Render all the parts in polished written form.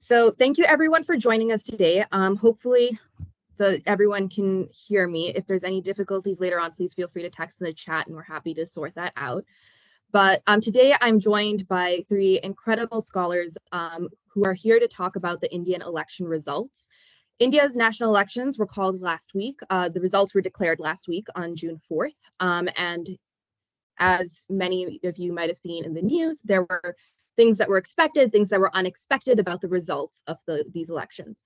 So thank you everyone for joining us today. Hopefully everyone can hear me. If there's any difficulties later on, please feel free to text in the chat and we're happy to sort that out. But today I'm joined by three incredible scholars who are here to talk about the Indian election results. India's national elections were called last week. The results were declared last week on June 4th. And as many of you might have seen in the news, there were things that were expected, things that were unexpected about the results of these elections.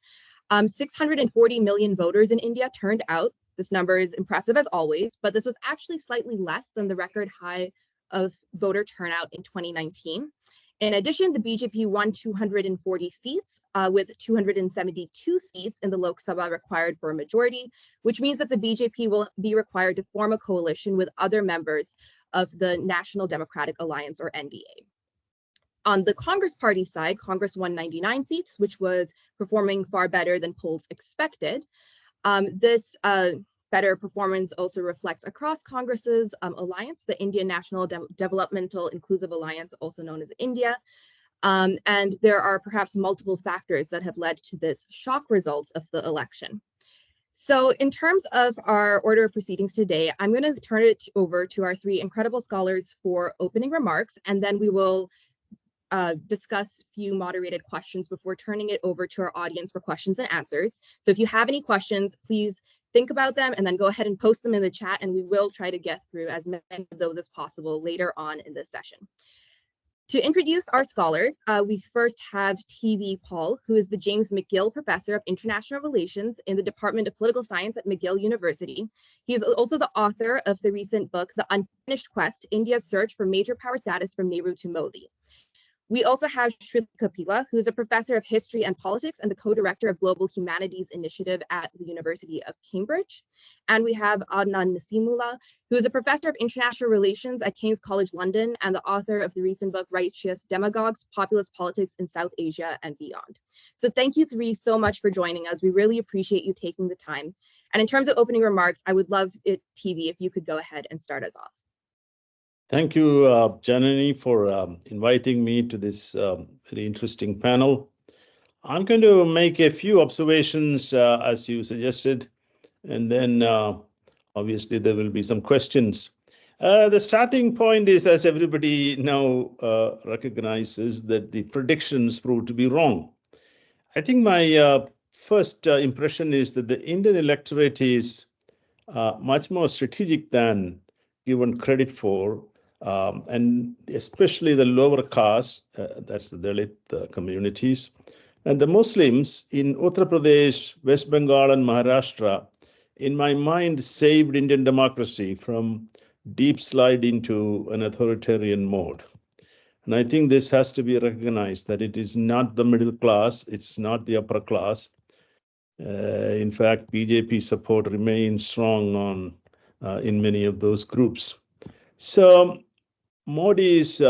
640 million voters in India turned out. This number is impressive as always, but this was actually slightly less than the record high of voter turnout in 2019. In addition, the BJP won 240 seats with 272 seats in the Lok Sabha required for a majority, which means that the BJP will be required to form a coalition with other members of the National Democratic Alliance, or NDA. On the Congress party side, Congress won 99 seats, which was performing far better than polls expected. This better performance also reflects across Congress's alliance, the Indian National Developmental Inclusive Alliance, also known as India. And there are perhaps multiple factors that have led to this shock results of the election. So in terms of our order of proceedings today, I'm going to turn it over to our three incredible scholars for opening remarks, and then we will discuss a few moderated questions before turning it over to our audience for questions and answers. So if you have any questions, please think about them and then go ahead and post them in the chat, and we will try to get through as many of those as possible later on in this session. To introduce our scholars, we first have T.V. Paul, who is the James McGill Professor of International Relations in the Department of Political Science at McGill University. He is also the author of the recent book, The Unfinished Quest, India's Search for Major Power Status from Nehru to Modi. We also have Shruti Kapila, who is a professor of history and politics and the co-director of Global Humanities Initiative at the University of Cambridge. And we have Adnan Naseemullah, who is a professor of international relations at King's College London and the author of the recent book, Righteous Demagogues, Populist Politics in South Asia and Beyond. So thank you three so much for joining us. We really appreciate you taking the time. And in terms of opening remarks, I would love it, TV, if you could go ahead and start us off. Thank you, Janani, for inviting me to this very interesting panel. I'm going to make a few observations, as you suggested, and then obviously there will be some questions. The starting point is, as everybody now recognizes, that the predictions proved to be wrong. I think my first impression is that the Indian electorate is much more strategic than given credit for. And especially the lower caste, that's the Dalit communities, and the Muslims in Uttar Pradesh, West Bengal, and Maharashtra, in my mind, saved Indian democracy from deep slide into an authoritarian mode. And I think this has to be recognized, that it is not the middle class, it's not the upper class. In fact, BJP support remains strong on in many of those groups. So Modi's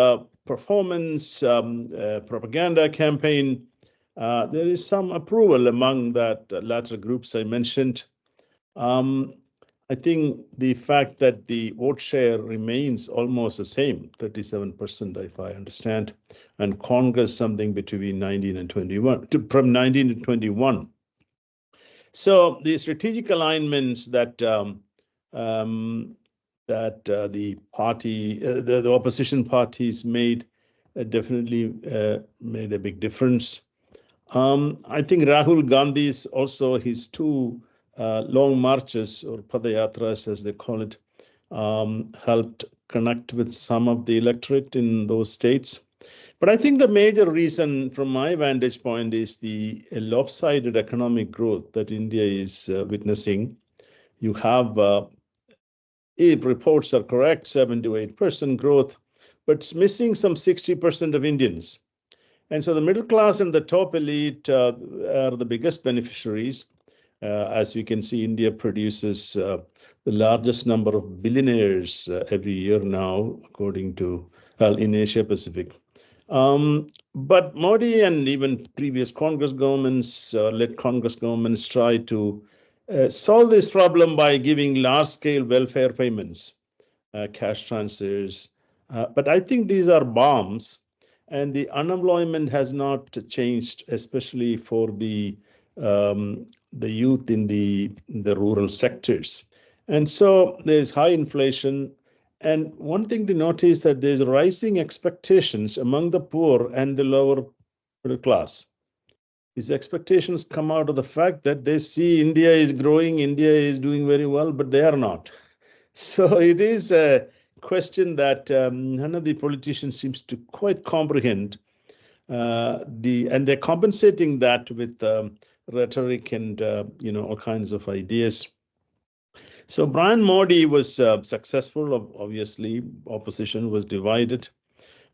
performance, propaganda campaign, there is some approval among that latter groups I mentioned. I think the fact that the vote share remains almost the same, 37%, if I understand, and Congress something between 19 and 21, from 19 to 21. So the strategic alignments that the party, the opposition parties made definitely made a big difference. I think Rahul Gandhi's also his two long marches, or padayatras as they call it, helped connect with some of the electorate in those states. But I think the major reason from my vantage point is the lopsided economic growth that India is witnessing. You have if reports are correct, 7 to 8% growth, but it's missing some 60% of Indians. And so the middle class and the top elite are the biggest beneficiaries. As you can see, India produces the largest number of billionaires every year now, according to, in Asia Pacific. But Modi and even previous Congress governments, led Congress governments, tried to solve this problem by giving large-scale welfare payments, cash transfers. But I think these are bombs. and the unemployment has not changed, especially for the youth in the rural sectors. And so there's high inflation. And one thing to notice that there's rising expectations among the poor and the lower middle class. These expectations come out of the fact that they see India is growing, India is doing very well, but they are not. So it is a question that none of the politicians seems to quite comprehend. And they're compensating that with rhetoric and all kinds of ideas. So Brian Modi was successful. Obviously, opposition was divided,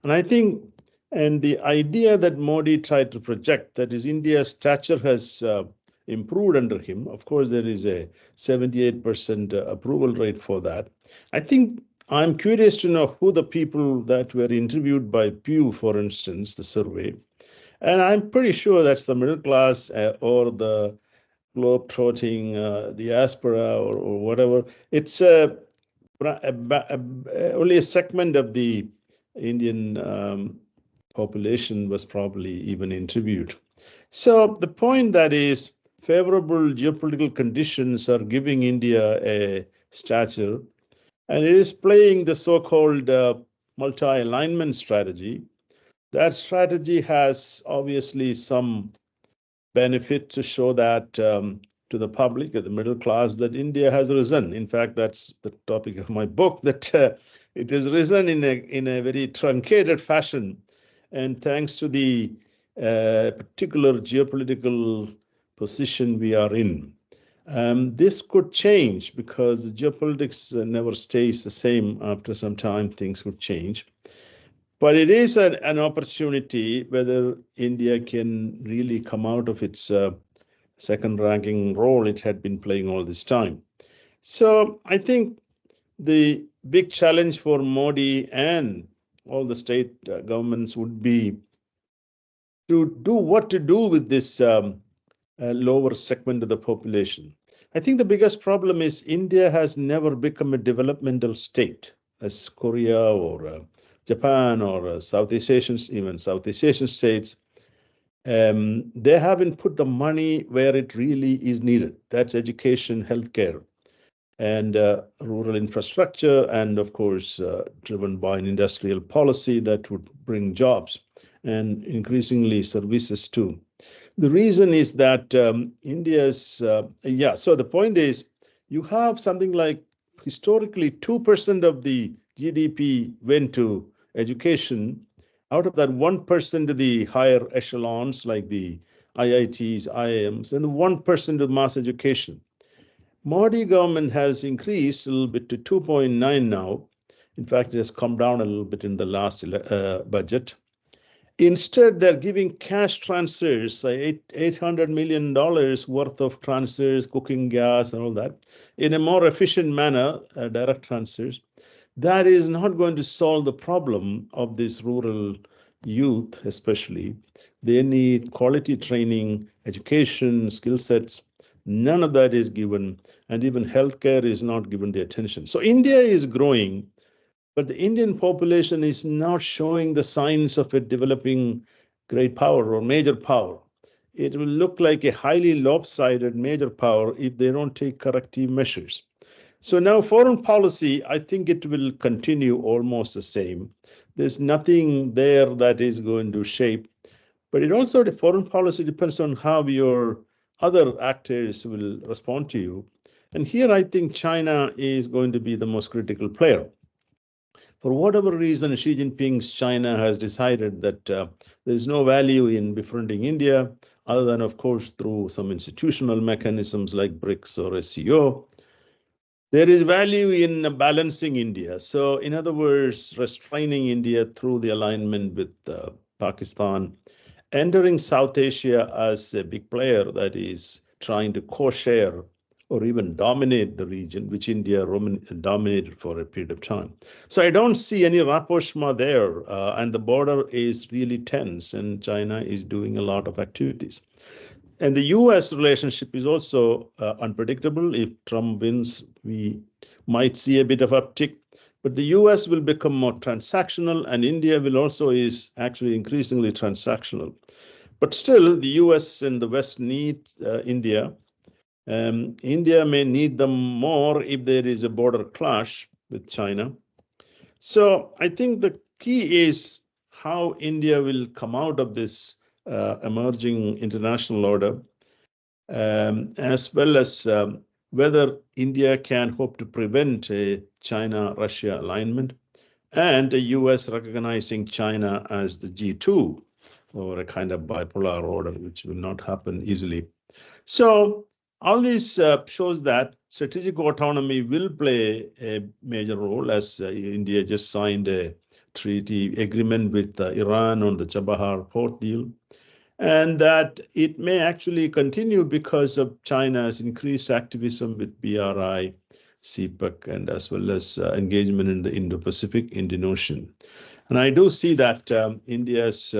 and I think, and the idea that Modi tried to project, that is India's stature has improved under him. Of course, there is a 78% approval rate for that. I think I'm curious to know who the people that were interviewed by Pew, for instance, the survey, and I'm pretty sure that's the middle class or the globe-trotting diaspora or whatever. It's only a segment of the Indian population was probably even interviewed. So the point that is favorable geopolitical conditions are giving India a stature, and it is playing the so-called multi-alignment strategy. That strategy has obviously some benefit to show that to the public, the middle class, that India has risen. In fact, that's the topic of my book, that it has risen in a very truncated fashion. And thanks to the particular geopolitical position we are in. This could change because geopolitics never stays the same. After some time, things would change. But it is an opportunity whether India can really come out of its second-ranking role it had been playing all this time. So I think the big challenge for Modi and all the state governments would be to do what to do with this lower segment of the population. I think the biggest problem is India has never become a developmental state, as Korea or Japan or Southeast Asian states. They haven't put the money where it really is needed. That's education, healthcare, and rural infrastructure, and of course, driven by an industrial policy that would bring jobs and increasingly services too. The reason is that India's, so the point is you have something like historically 2% of the GDP went to education. Out of that, 1% to the higher echelons like the IITs, IIMs, and 1% to mass education. Modi government has increased a little bit to 2.9 now. In fact, it has come down a little bit in the last budget. Instead, they're giving cash transfers, $800 million worth of transfers, cooking gas and all that, in a more efficient manner, direct transfers. That is not going to solve the problem of this rural youth, especially. They need quality training, education, skill sets. None of that is given, and even healthcare is not given the attention. So India is growing, but the Indian population is not showing the signs of it developing great power or major power. It will look like a highly lopsided major power if they don't take corrective measures. So now foreign policy, I think it will continue almost the same. There's nothing there that is going to shape, but it also, the foreign policy depends on how your other actors will respond to you. And here I think China is going to be the most critical player. For whatever reason, Xi Jinping's China has decided that there is no value in befriending India, other than, of course, through some institutional mechanisms like BRICS or SCO. There is value in balancing India. So, in other words, restraining India through the alignment with Pakistan, entering South Asia as a big player that is trying to co-share or even dominate the region, which India dominated for a period of time. So I don't see any rapprochement there, and the border is really tense, and China is doing a lot of activities. And the US relationship is also unpredictable. If Trump wins, we might see a bit of uptick. But the US will become more transactional, and India will also is actually increasingly transactional. But still, the US and the West need India. India may need them more if there is a border clash with China. So I think the key is how India will come out of this emerging international order, as well as whether India can hope to prevent a China-Russia alignment and the US recognizing China as the G2 or a kind of bipolar order, which will not happen easily. So all this shows that strategic autonomy will play a major role, as India just signed a treaty agreement with Iran on the Chabahar port deal, and that it may actually continue because of China's increased activism with BRI, CPEC, and as well as engagement in the Indo-Pacific, Indian Ocean. And I do see that India's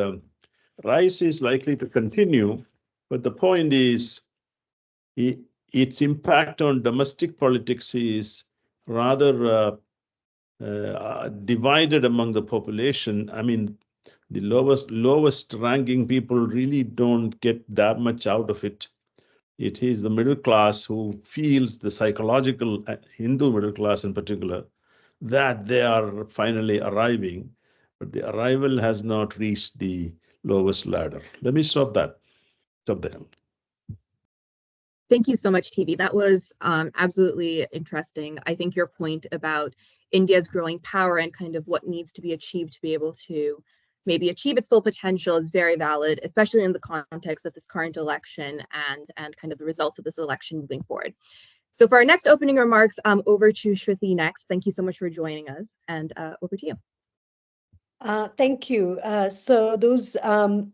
rise is likely to continue, but the point is its impact on domestic politics is rather divided among the population. I mean, the lowest ranking people really don't get that much out of it. It is the middle class who feels, the psychological Hindu middle class in particular, that they are finally arriving, but the arrival has not reached the lowest ladder. Let me stop there. Thank you so much, TV. That was absolutely interesting. I think your point about India's growing power and kind of what needs to be achieved to be able to maybe achieve its full potential is very valid, especially in the context of this current election and kind of the results of this election moving forward. So for our next opening remarks, over to Shruti next. Thank you so much for joining us, and over to you. Thank you. So those for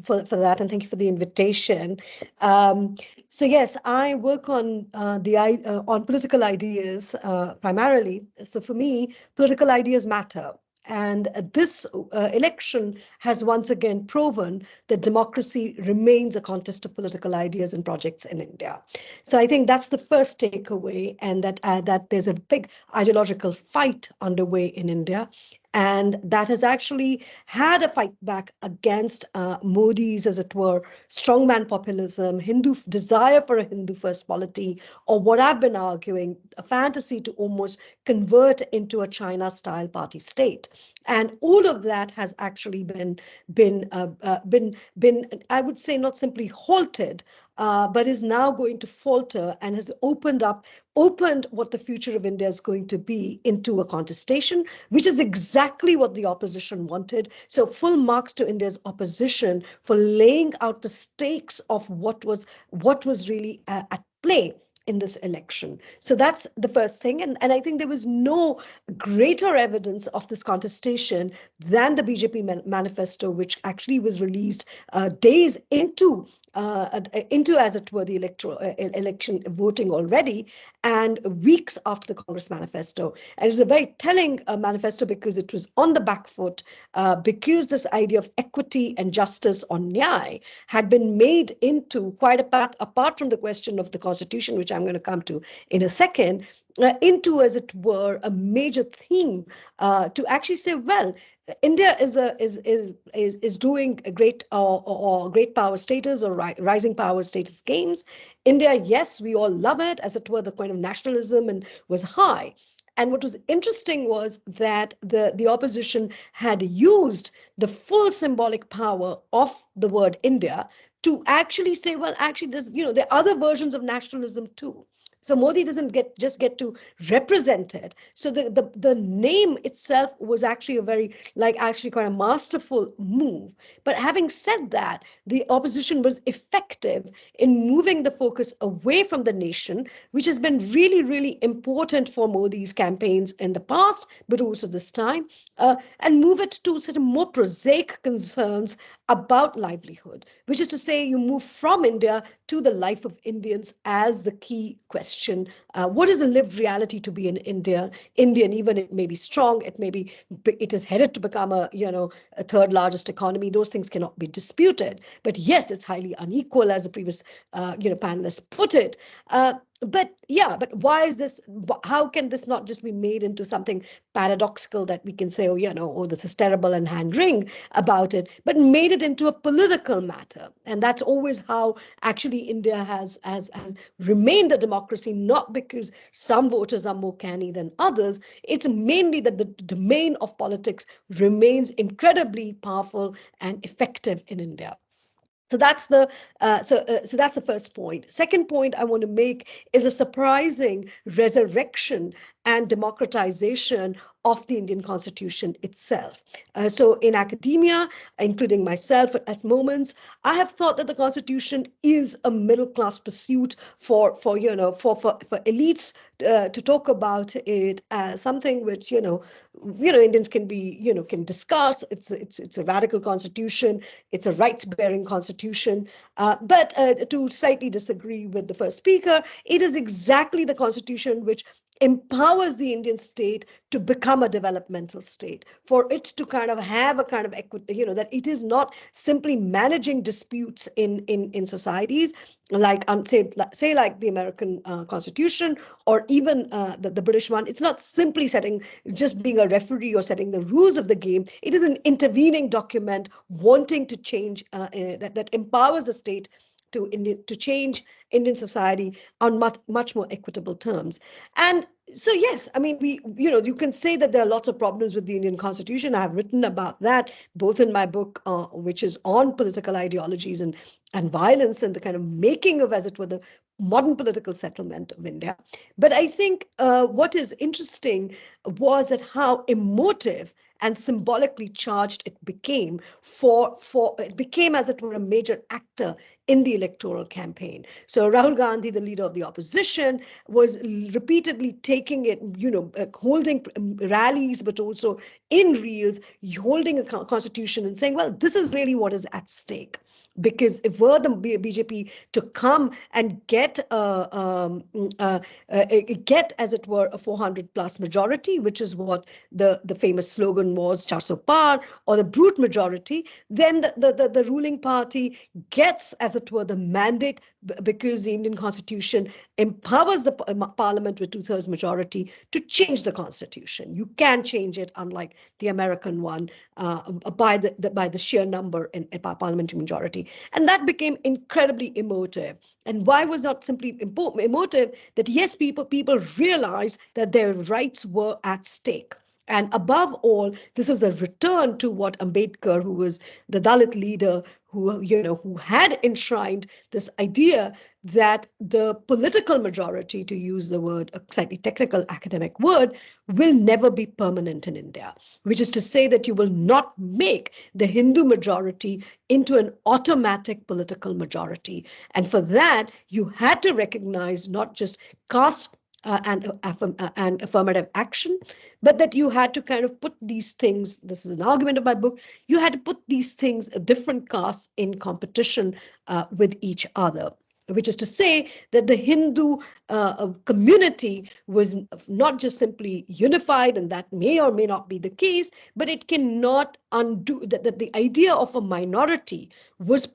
that, and thank you for the invitation. So yes, I work on political ideas primarily. So for me, political ideas matter. And this election has once again proven that democracy remains a contest of political ideas and projects in India. So I think that's the first takeaway, and that there's a big ideological fight underway in India. And that has actually had a fight back against Modi's, as it were, strongman populism, Hindu desire for a Hindu first polity, or what I've been arguing, a fantasy to almost convert into a China-style party state. And all of that has actually been I would say, not simply halted, but is now going to falter and has opened what the future of India is going to be into a contestation, which is exactly what the opposition wanted. So full marks to India's opposition for laying out the stakes of what was really at play in this election. So that's the first thing. And I think there was no greater evidence of this contestation than the BJP manifesto, which actually was released days into, as it were, the election voting already, and weeks after the Congress manifesto. And it was a very telling manifesto because it was on the back foot, because this idea of equity and justice on Nyay had been made into, quite apart from the question of the constitution, which I'm going to come to in a second, into, as it were, a major theme to actually say, well, India is doing a great great power status or rising power status games. India, yes, we all love it, as it were, the kind of nationalism and was high. And what was interesting was that the opposition had used the full symbolic power of the word India to actually say, well, actually, there are other versions of nationalism too. So Modi doesn't just get to represent it. So the name itself was actually a very, quite a masterful move. But having said that, the opposition was effective in moving the focus away from the nation, which has been really, really important for Modi's campaigns in the past, but also this time, and move it to sort of more prosaic concerns about livelihood, which is to say you move from India to the life of Indians as the key question. What is the lived reality to be an Indian? Even it may be strong, it is headed to become a third largest economy. Those things cannot be disputed. But yes, it's highly unequal, as the previous panelists put it. but why is this? How can this not just be made into something paradoxical that we can say, oh, this is terrible and hand wring about it, but made it into a political matter? And that's always how actually India has remained a democracy, not because some voters are more canny than others. It's mainly that the domain of politics remains incredibly powerful and effective in India. So that's the so that's the first point. Second point I want to make is a surprising resurrection and democratization of the Indian Constitution itself. So in academia, including myself at moments, I have thought that the Constitution is a middle class pursuit for elites to talk about it as something which Indians can can discuss. It's a radical constitution. It's a rights-bearing constitution. But to slightly disagree with the first speaker, it is exactly the constitution which empowers the Indian state to become a developmental state, for it to kind of have a kind of equity, that it is not simply managing disputes in societies like say like the American Constitution or even the British one. It's not simply just being a referee or setting the rules of the game. It is an intervening document wanting to change that empowers the state to change Indian society on much more equitable terms. And so, yes, I mean, you can say that there are lots of problems with the Indian Constitution. I have written about that both in my book, which is on political ideologies and violence and the kind of making of, as it were, the modern political settlement of India. But I think what is interesting was that how emotive and symbolically charged it became it became, as it were, a major actor in the electoral campaign. So Rahul Gandhi, the leader of the opposition, was repeatedly taking it, holding rallies, but also in reels, holding a constitution and saying, well, this is really what is at stake. Because if were the BJP to come and get, as it were, a 400+ majority, which is what the famous slogan was, 400 par, or the brute majority, then the ruling party gets, as it were, the mandate, because the Indian Constitution empowers the parliament with 2/3 majority to change the Constitution. You can change it, unlike the American one, by the sheer number in parliamentary majority. And that became incredibly emotive. And why was not simply emotive? That yes, people realized that their rights were at stake. And above all, this is a return to what Ambedkar, who was the Dalit leader, who had enshrined this idea that the political majority, to use the word, a slightly technical academic word, will never be permanent in India, which is to say that you will not make the Hindu majority into an automatic political majority. And for that, you had to recognize not just caste and affirmative action, but that you had to kind of put these things, this is an argument of my book, you had to put these things, different castes, in competition with each other. Which is to say that the Hindu community was not just simply unified, and that may or may not be the case, but it cannot undo that the idea of a minority was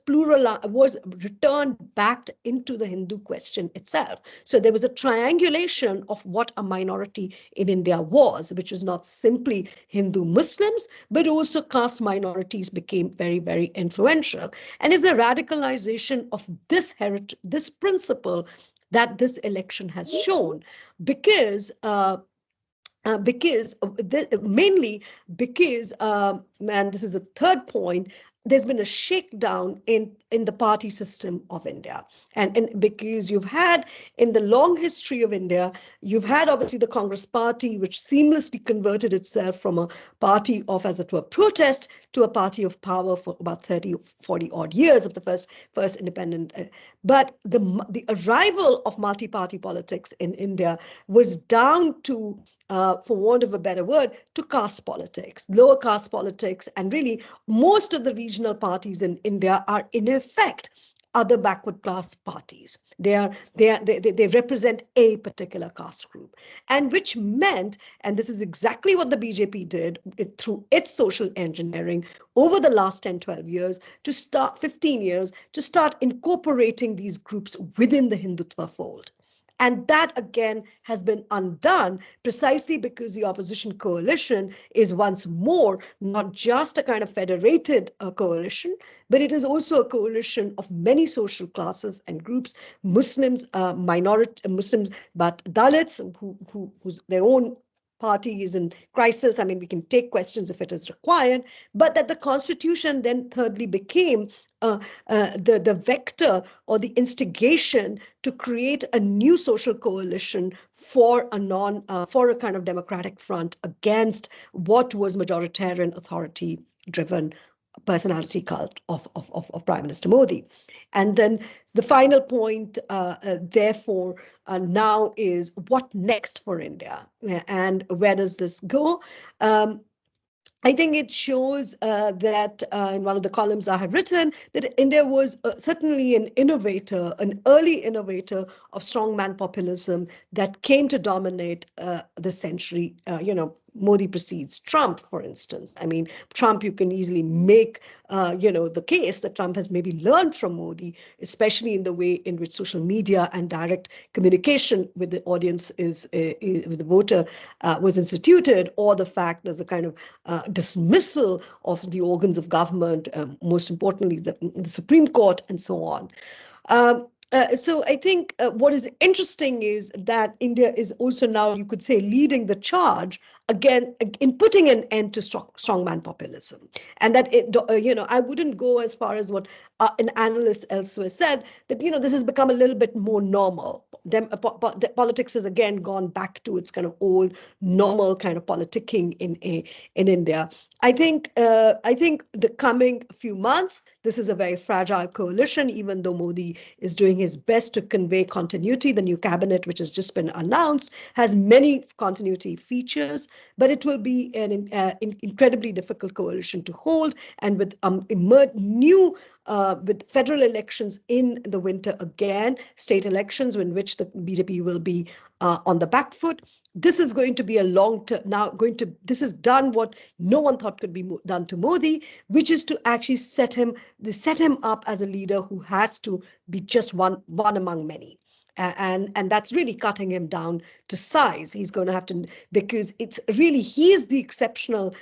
returned back into the Hindu question itself. So there was a triangulation of what a minority in India was, which was not simply Hindu Muslims, but also caste minorities became very, very influential. And is the radicalization of this principle that this election has shown, mainly because, and this is the third point, there's been a shakedown in the party system of India. And because you've had, in the long history of India, you've had obviously the Congress party, which seamlessly converted itself from a party of, as it were, protest to a party of power for about 30, 40 odd years of the first independent. But the arrival of multi-party politics in India was down to, for want of a better word, to caste politics, lower caste politics, and really most of the regional parties in India are in effect other backward class parties. They represent a particular caste group, and which meant, and this is exactly what the BJP did through its social engineering over the last 10, 12 years, 15 years, to start incorporating these groups within the Hindutva fold. And that, again, has been undone precisely because the opposition coalition is once more not just a kind of federated coalition, but it is also a coalition of many social classes and groups, Muslims, minority Muslims, but Dalits, whose their own party is in crisis. I mean, we can take questions if it is required, but that the constitution then thirdly became the vector or the instigation to create a new social coalition for a kind of democratic front against what was majoritarian authority-driven personality cult of Prime Minister Modi. And then the final point, therefore, now is what next for India, and where does this go? I think it shows that in one of the columns I have written that India was certainly an innovator, an early innovator of strongman populism that came to dominate the century. Modi precedes Trump, for instance. I mean, Trump, you can easily make, the case that Trump has maybe learned from Modi, especially in the way in which social media and direct communication with the audience with the voter was instituted, or the fact there's a kind of dismissal of the organs of government, most importantly, the Supreme Court, and so on. So I think what is interesting is that India is also now, you could say, leading the charge again in putting an end to strongman populism. And that, I wouldn't go as far as what an analyst elsewhere said, that, this has become a little bit more normal. Politics has again gone back to its kind of old normal kind of politicking in India. I think the coming few months, this is a very fragile coalition, even though Modi is doing his best to convey continuity. The new cabinet, which has just been announced, has many continuity features, but it will be an incredibly difficult coalition to hold. And with with federal elections in the winter again, state elections in which the BJP will be on the back foot, this is going to be a long term. This has done what no one thought could be done to Modi, which is to actually set him up as a leader who has to be just one among many. And that's really cutting him down to size. He's going to have to, because it's really, he is the exceptional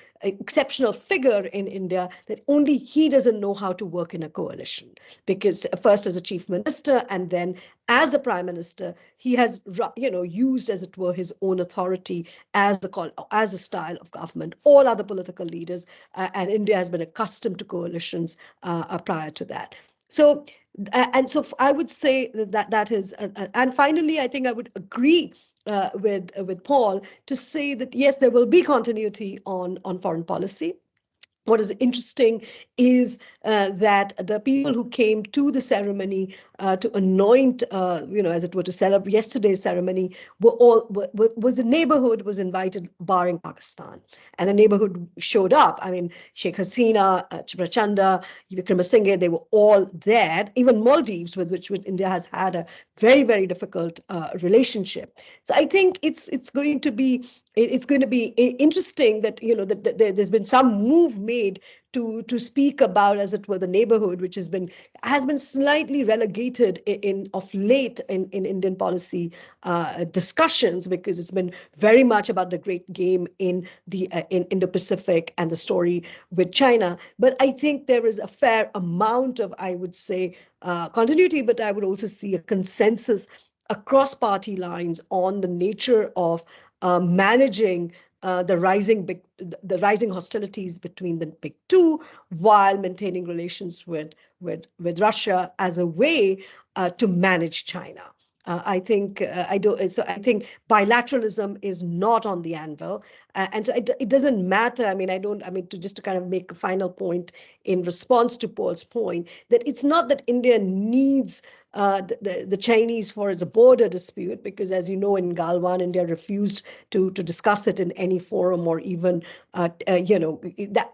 figure in India that only he doesn't know how to work in a coalition. Because first as a chief minister and then as a prime minister, he has, used, as it were, his own authority as a style of government. All other political leaders and India has been accustomed to coalitions prior to that. So I would say that is, and finally, I think I would agree with Paul to say that yes, there will be continuity on foreign policy. What is interesting is that the people who came to the ceremony to anoint, as it were, to celebrate yesterday's ceremony, was a neighborhood was invited, barring Pakistan, and the neighborhood showed up. I mean, Sheikh Hasina, Prachanda, Vikramasinghe, they were all there. Even Maldives, with which India has had a very, very difficult relationship. So I think it's going to be interesting that that there's been some move made to speak about, as it were, the neighborhood, which has been slightly relegated of late in Indian policy discussions, because it's been very much about the great game in the in Indo-Pacific and the story with China. But I think there is a fair amount of, I would say, continuity, but I would also see a consensus across party lines on the nature of managing the rising hostilities between the big two, while maintaining relations with Russia as a way to manage China. I think bilateralism is not on the anvil, and so it doesn't matter. I mean, to kind of make a final point in response to Paul's point, that it's not that India needs the Chinese for its border dispute, because, as you know, in Galwan, India refused to discuss it in any forum, or even that.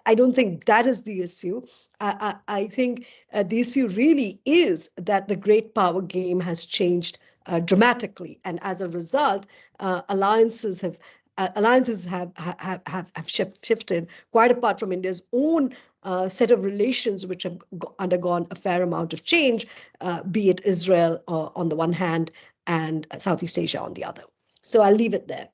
I don't think that is the issue. I think the issue really is that the great power game has changed dramatically, and as a result, alliances have shifted quite apart from India's own set of relations, which have undergone a fair amount of change, be it Israel on the one hand, and Southeast Asia on the other. So I'll leave it there.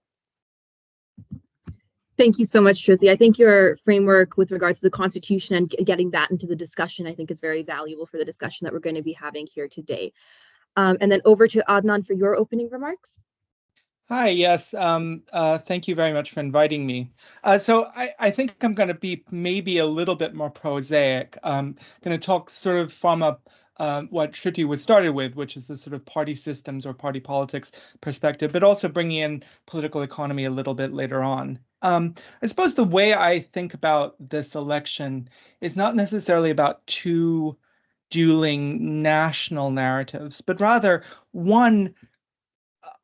Thank you so much, Shruti. I think your framework with regards to the Constitution and getting that into the discussion, I think is very valuable for the discussion that we're going to be having here today. And then over to Adnan for your opening remarks. Hi, yes, thank you very much for inviting me. So I think I'm going to be maybe a little bit more prosaic. I'm going to talk sort of from what Shruti was started with, which is the sort of party systems or party politics perspective, but also bringing in political economy a little bit later on. I suppose the way I think about this election is not necessarily about two dueling national narratives, but rather one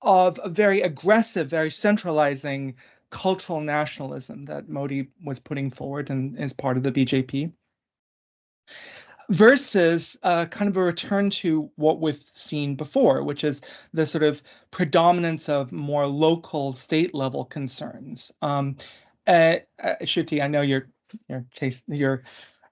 of a very aggressive, very centralizing cultural nationalism that Modi was putting forward and is part of the BJP, versus kind of a return to what we've seen before, which is the sort of predominance of more local, state-level concerns. Shruti, I know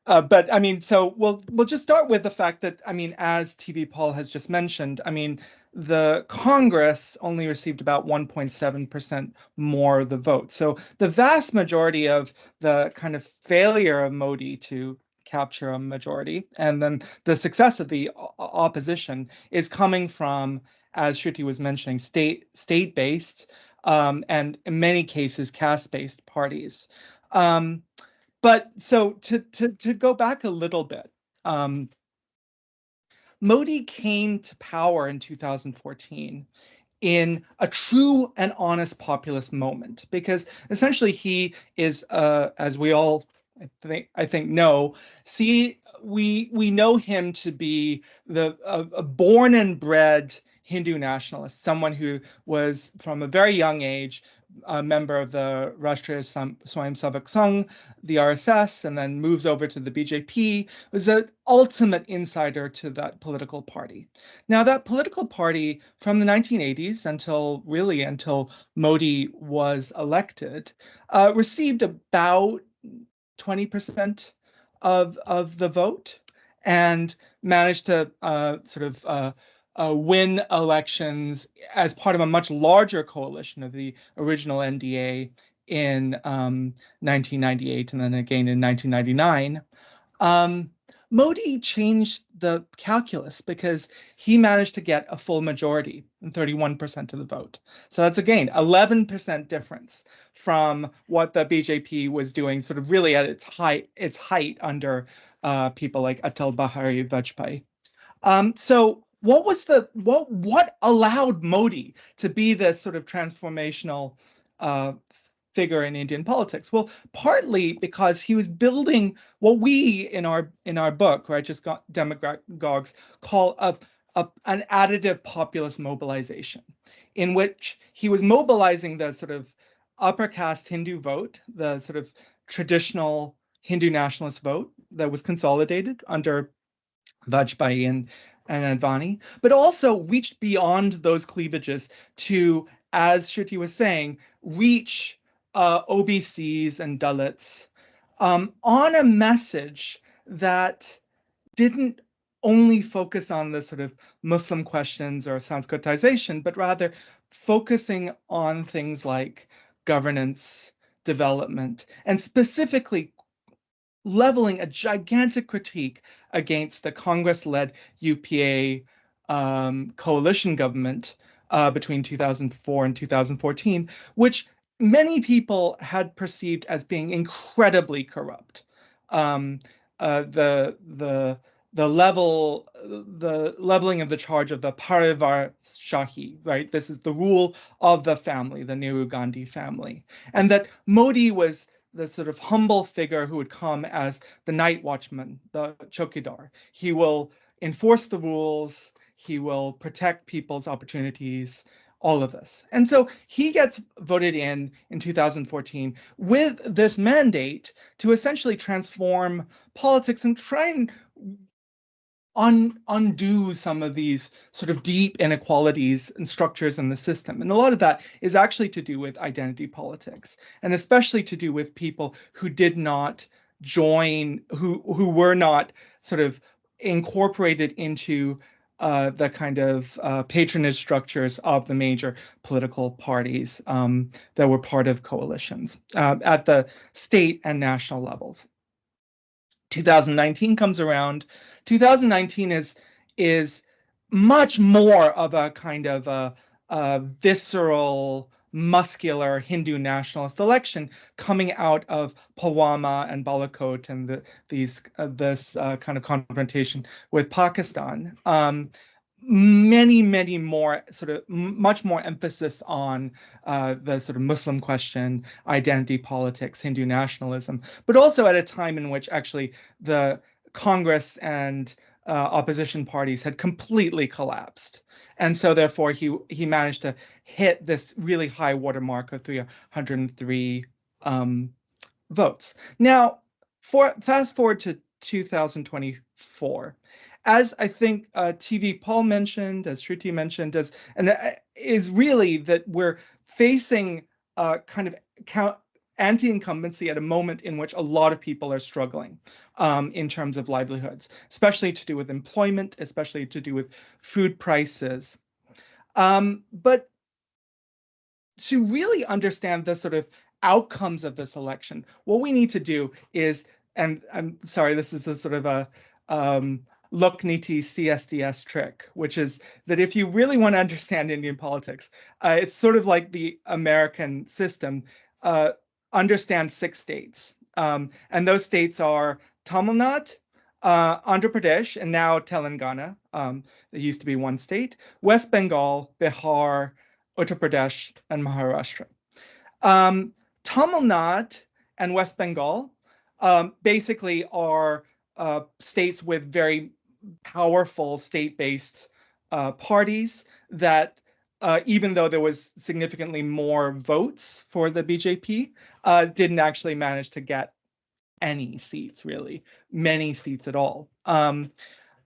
but I mean, so we'll just start with the fact that, I mean, as TV Paul has just mentioned, I mean, the Congress only received about 1.7% more of the vote. So the vast majority of the kind of failure of Modi to capture a majority and then the success of the opposition is coming from, as Shruti was mentioning, state-based and in many cases caste-based parties. But so to go back a little bit, Modi came to power in 2014 in a true and honest populist moment, because essentially he is, as we all I think know, we know him to be a born and bred Hindu nationalist, someone who was from a very young age a member of the Rashtriya Swayamsevak Sangh, the RSS, and then moves over to the BJP, was an ultimate insider to that political party. Now, that political party from the 1980s until Modi was elected, received about 20% of the vote and managed to win elections as part of a much larger coalition of the original NDA in 1998 and then again in 1999. Modi changed the calculus because he managed to get a full majority and 31% of the vote. So that's, again, 11% difference from what the BJP was doing sort of really at its height under people like Atal Bihari Vajpayee. So what allowed Modi to be this sort of transformational figure in Indian politics? Well, partly because he was building what we in our book, right, just got demagogues call an additive populist mobilization, in which he was mobilizing the sort of upper caste Hindu vote, the sort of traditional Hindu nationalist vote that was consolidated under Vajpayee and Advani, but also reached beyond those cleavages to, as Shruti was saying, reach OBCs and Dalits on a message that didn't only focus on the sort of Muslim questions or Sanskritization, but rather focusing on things like governance, development, and specifically leveling a gigantic critique against the Congress-led UPA coalition government between 2004 and 2014, which many people had perceived as being incredibly corrupt. The leveling of the charge of the Parivar Shahi, right? This is the rule of the family, the Nehru Gandhi family, and that Modi was the sort of humble figure who would come as the night watchman, the chokidar. He will enforce the rules, he will protect people's opportunities, all of this. And so he gets voted in 2014 with this mandate to essentially transform politics and try and undo some of these sort of deep inequalities and structures in the system. And a lot of that is actually to do with identity politics, and especially to do with people who did not join, who were not sort of incorporated into the kind of patronage structures of the major political parties that were part of coalitions at the state and national levels. 2019 comes around. 2019 is much more of a kind of a visceral, muscular Hindu nationalist election coming out of Pulwama and Balakot and this kind of confrontation with Pakistan. Many more much more emphasis on the sort of Muslim question, identity politics, Hindu nationalism, but also at a time in which actually the Congress and opposition parties had completely collapsed. And so therefore he managed to hit this really high watermark of 303 votes. Now, fast forward to 2024. As I think TV Paul mentioned, as Shruti mentioned, is really that we're facing kind of anti-incumbency at a moment in which a lot of people are struggling in terms of livelihoods, especially to do with employment, especially to do with food prices. But to really understand the sort of outcomes of this election, what we need to do is, and I'm sorry, this is a sort of a Lokniti CSDS trick, which is that if you really want to understand Indian politics, it's sort of like the American system. Understand 6 states, and those states are Tamil Nadu, Andhra Pradesh, and now Telangana. There used to be one state, West Bengal, Bihar, Uttar Pradesh, and Maharashtra. Tamil Nadu and West Bengal basically are states with very powerful state-based parties that even though there was significantly more votes for the BJP, didn't actually manage to get any seats, really, many seats at all. On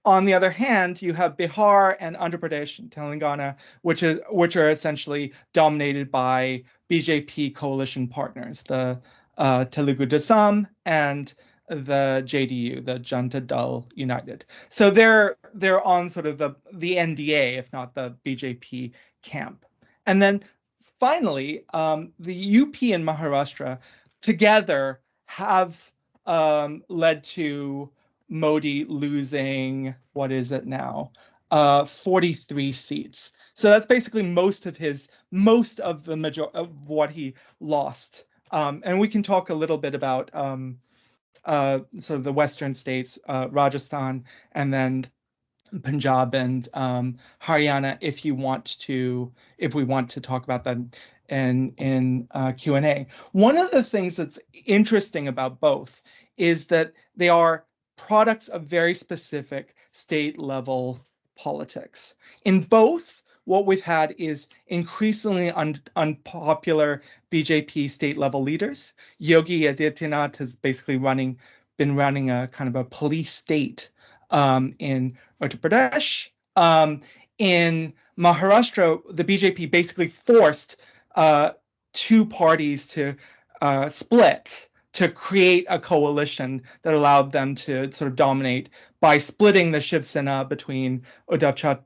the other hand, you have Bihar and Andhra Pradesh and Telangana, which are essentially dominated by BJP coalition partners, the Telugu Desam and the JDU, the Janata Dal United. So they're on sort of the NDA, if not the BJP camp. And then finally, the UP and Maharashtra together have led to Modi losing, what is it now, 43 seats. So that's basically most of what he lost. And we can talk a little bit about sort of the Western states, Rajasthan, and then Punjab and Haryana, if we want to talk about that in Q&A. One of the things that's interesting about both is that they are products of very specific state level politics. In both, what we've had is increasingly unpopular BJP state level leaders. Yogi Adityanath has basically been running a kind of a police state in Uttar Pradesh. In Maharashtra, the BJP basically forced 2 parties to split to create a coalition that allowed them to sort of dominate by splitting the Shiv Sena between Uddhav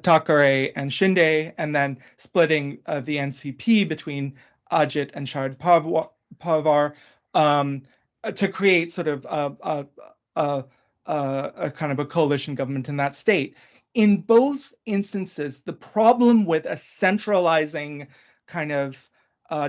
Thackeray and Shinde, and then splitting the NCP between Ajit and Sharad Pawar to create sort of a kind of a coalition government in that state. In both instances, the problem with a centralizing kind of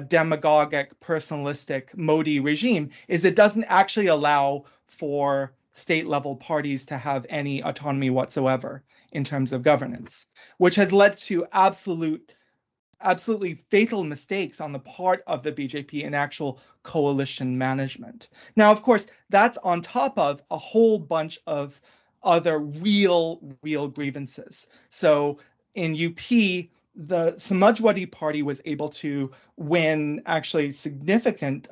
demagogic, personalistic Modi regime is it doesn't actually allow for state-level parties to have any autonomy whatsoever in terms of governance, which has led to absolutely fatal mistakes on the part of the BJP in actual coalition management. Now, of course, that's on top of a whole bunch of other real grievances. So in UP, the Samajwadi Party was able to win actually significant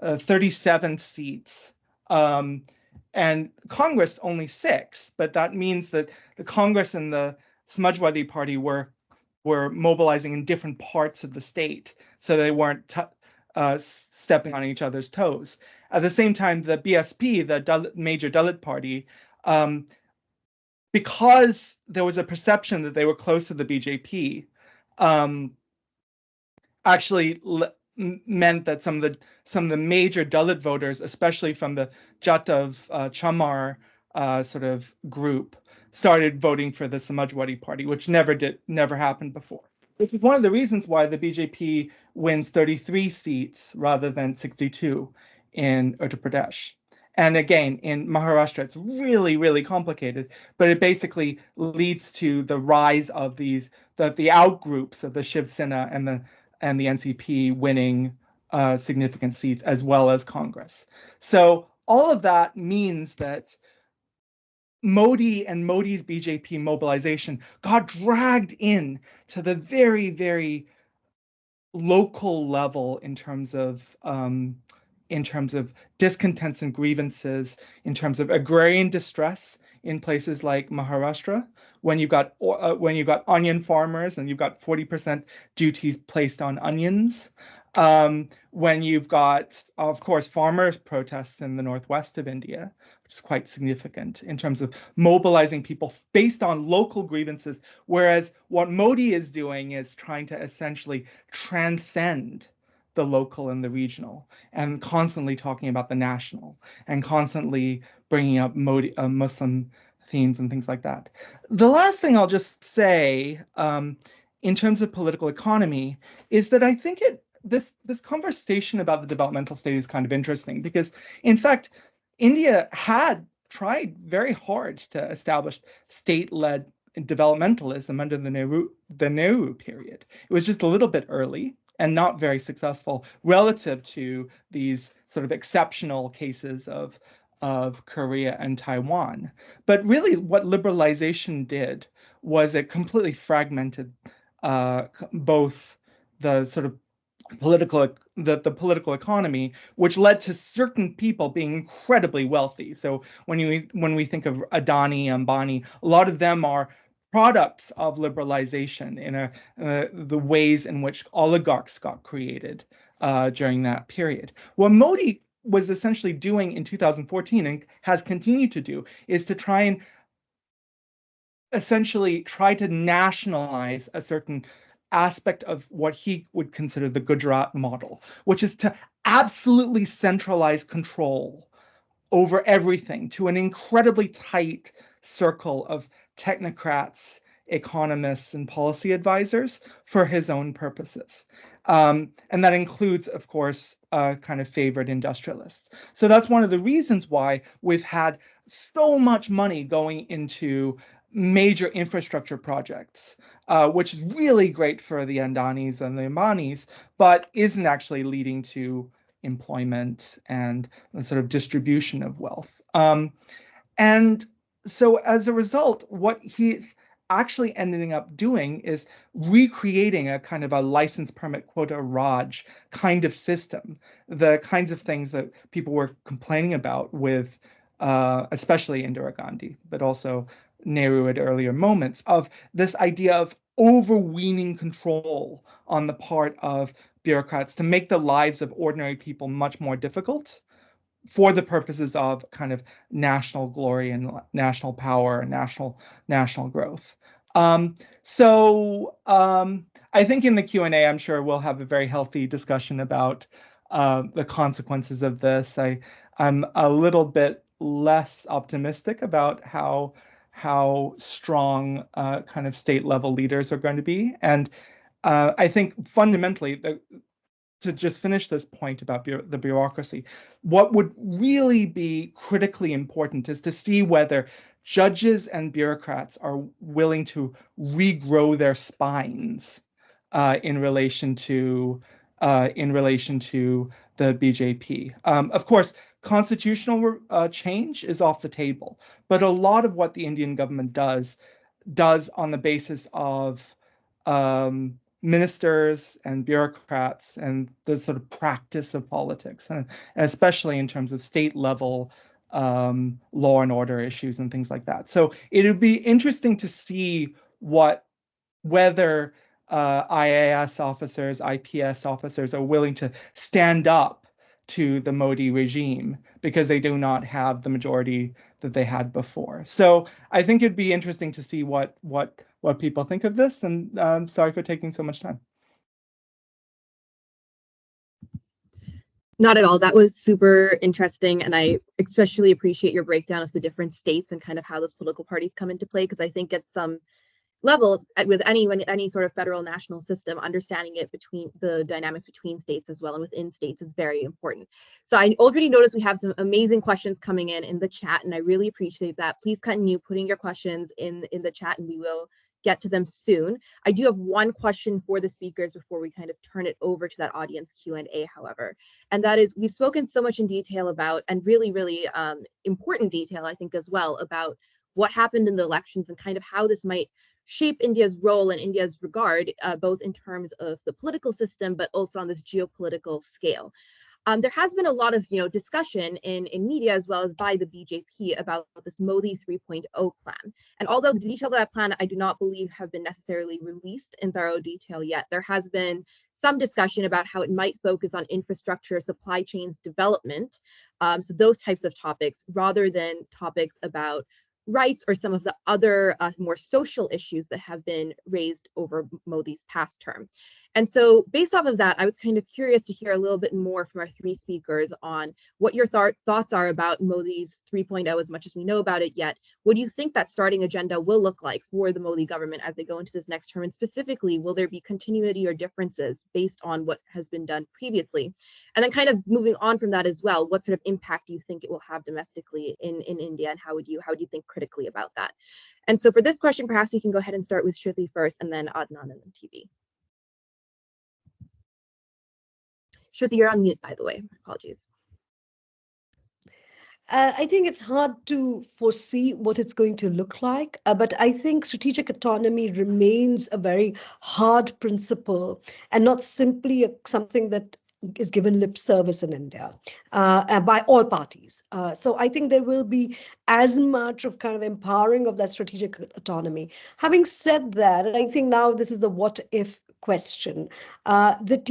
37 seats, and Congress only 6. But that means that the Congress and the Samajwadi Party were mobilizing in different parts of the state, so they weren't stepping on each other's toes. At the same time, the BSP, the major Dalit party, because there was a perception that they were close to the BJP, actually meant that some of the major Dalit voters, especially from the Jatav Chamar sort of group, started voting for the Samajwadi Party, which never happened before. Which is one of the reasons why the BJP wins 33 seats rather than 62 in Uttar Pradesh. And again, in Maharashtra, it's really, really complicated, but it basically leads to the rise of the outgroups of the Shiv Sena and the NCP winning significant seats, as well as Congress. So all of that means that Modi and Modi's BJP mobilization got dragged in to the very, very local level in terms of discontents and grievances, in terms of agrarian distress in places like Maharashtra, when you've got onion farmers and you've got 40% duties placed on onions. When you've got, of course, farmers' protests in the northwest of India, which is quite significant in terms of mobilizing people based on local grievances, whereas what Modi is doing is trying to essentially transcend the local and the regional, and constantly talking about the national, and constantly bringing up Muslim themes and things like that. The last thing I'll just say, in terms of political economy, is that I think this conversation about the developmental state is kind of interesting, because in fact, India had tried very hard to establish state-led developmentalism under the Nehru period. It was just a little bit early and not very successful relative to these sort of exceptional cases of Korea and Taiwan. But really what liberalization did was it completely fragmented both the sort of the political economy, which led to certain people being incredibly wealthy. So when we think of Adani, Ambani, a lot of them are products of liberalization in the ways in which oligarchs got created during that period. What Modi was essentially doing in 2014 and has continued to do is to try to nationalize a certain aspect of what he would consider the Gujarat model, which is to absolutely centralize control over everything to an incredibly tight circle of technocrats, economists, and policy advisors for his own purposes. And that includes, of course, kind of favored industrialists. So that's one of the reasons why we've had so much money going into major infrastructure projects, which is really great for the Andanis and the Ambanis, but isn't actually leading to employment and the sort of distribution of wealth. And so as a result, what he's actually ending up doing is recreating a kind of a license permit quota Raj kind of system, the kinds of things that people were complaining about with especially Indira Gandhi, but also Nehru at earlier moments, of this idea of overweening control on the part of bureaucrats to make the lives of ordinary people much more difficult for the purposes of kind of national glory and national power and national growth. So I think in the Q&A, I'm sure we'll have a very healthy discussion about the consequences of this. I'm a little bit less optimistic about how strong kind of state level leaders are going to be. And I think fundamentally, to just finish this point about the bureaucracy, what would really be critically important is to see whether judges and bureaucrats are willing to regrow their spines in relation to the BJP. Of course, constitutional change is off the table, but a lot of what the Indian government does on the basis of ministers and bureaucrats and the sort of practice of politics, and especially in terms of state level law and order issues and things like that. So it would be interesting to see whether IAS officers, IPS officers are willing to stand up to the Modi regime because they do not have the majority that they had before. So I think it'd be interesting to see what people think of this. And sorry for taking so much time. Not at all. That was super interesting. And I especially appreciate your breakdown of the different states and kind of how those political parties come into play, because I think at some level, with any sort of federal national system, understanding it between the dynamics between states as well and within states is very important. So I already noticed we have some amazing questions coming in the chat, and I really appreciate that. Please continue putting your questions in the chat, and we will get to them soon. I do have one question for the speakers before we kind of turn it over to that audience Q&A, however, and that is, we've spoken so much in detail about, and really, really important detail, I think, as well, about what happened in the elections and kind of how this might shape India's role and India's regard, both in terms of the political system, but also on this geopolitical scale. There has been a lot of discussion in media as well as by the BJP about this Modi 3.0 plan. And although the details of that plan I do not believe have been necessarily released in thorough detail yet, there has been some discussion about how it might focus on infrastructure, supply chains development, so those types of topics, rather than topics about rights or some of the other more social issues that have been raised over Modi's past term. And so based off of that, I was kind of curious to hear a little bit more from our three speakers on what your thoughts are about Modi's 3.0, as much as we know about it yet. What do you think that starting agenda will look like for the Modi government as they go into this next term? And specifically, will there be continuity or differences based on what has been done previously? And then kind of moving on from that as well, what sort of impact do you think it will have domestically in India, and how would you think critically about that? And so for this question, perhaps we can go ahead and start with Shruti first, and then Adnan, and then TV. Shruti, you're on mute, by the way. Apologies. I think it's hard to foresee what it's going to look like, but I think strategic autonomy remains a very hard principle and not simply something that is given lip service in India by all parties. So I think there will be as much of kind of empowering of that strategic autonomy. Having said that, and I think now this is the what if question, that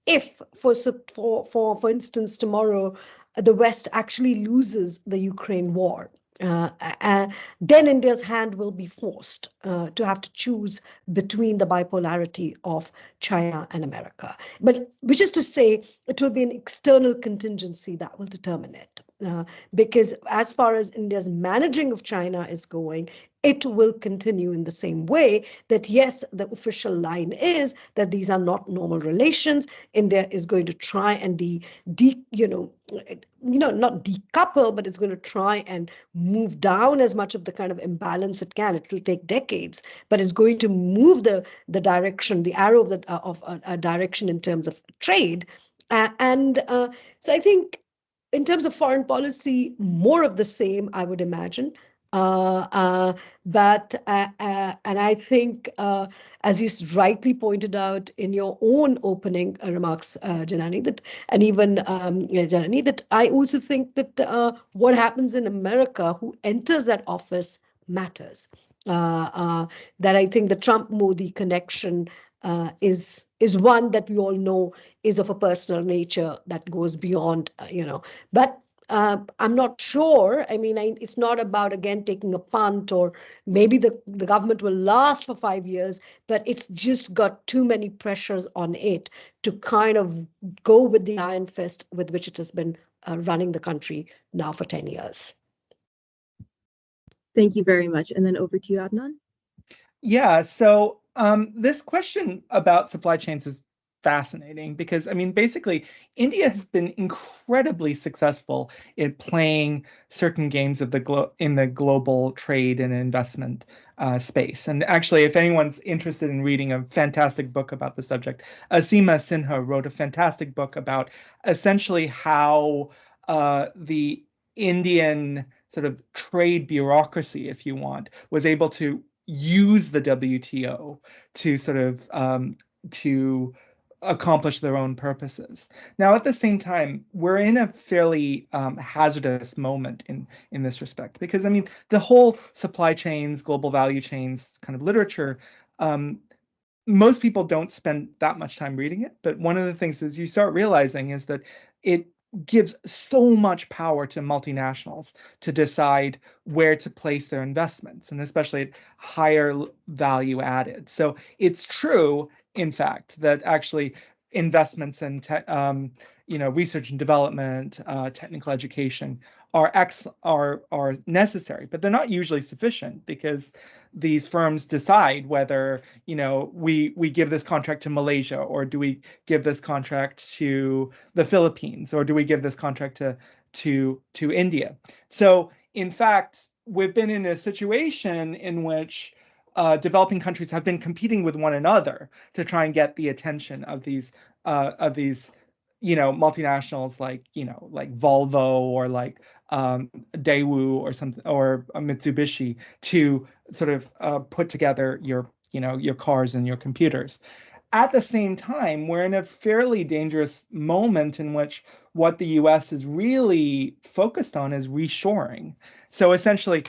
if, for instance, tomorrow the West actually loses the Ukraine war, then India's hand will be forced to have to choose between the bipolarity of China and America. But which is to say, it will be an external contingency that will determine it. Because as far as India's managing of China is going, it will continue in the same way that, yes, the official line is that these are not normal relations. India is going to try and not decouple, but it's going to try and move down as much of the kind of imbalance it can. It will take decades, but it's going to move the direction, the arrow of a direction in terms of trade. So I think in terms of foreign policy, more of the same, I would imagine. And I think, as you rightly pointed out in your own opening remarks, Janani, that I also think that what happens in America, who enters that office, matters. That I think the Trump-Modi connection is one that we all know is of a personal nature that goes beyond, but I'm not sure. I mean, it's not about, again, taking a punt, or maybe the government will last for 5 years, but it's just got too many pressures on it to kind of go with the iron fist with which it has been running the country now for 10 years. Thank you very much. And then over to you, Adnan. Yeah, so this question about supply chains is fascinating because, I mean, basically, India has been incredibly successful in playing certain games of in the global trade and investment space. And actually, if anyone's interested in reading a fantastic book about the subject, Aseema Sinha wrote a fantastic book about essentially how the Indian sort of trade bureaucracy, if you want, was able to use the WTO to sort of to accomplish their own purposes. Now, at the same time, we're in a fairly hazardous moment in this respect, because, I mean, the whole supply chains, global value chains kind of literature most people don't spend that much time reading it, but one of the things is you start realizing is that it gives so much power to multinationals to decide where to place their investments, and especially at higher value added. So it's true, in fact, that actually investments in research and development, technical education are necessary, but they're not usually sufficient, because these firms decide whether we give this contract to Malaysia, or do we give this contract to the Philippines, or do we give this contract to India. So in fact, we've been in a situation in which developing countries have been competing with one another to try and get the attention of these multinationals like Volvo, or like Daewoo, or something, or Mitsubishi, to sort of put together your cars and your computers. At the same time, we're in a fairly dangerous moment in which what the US is really focused on is reshoring. So essentially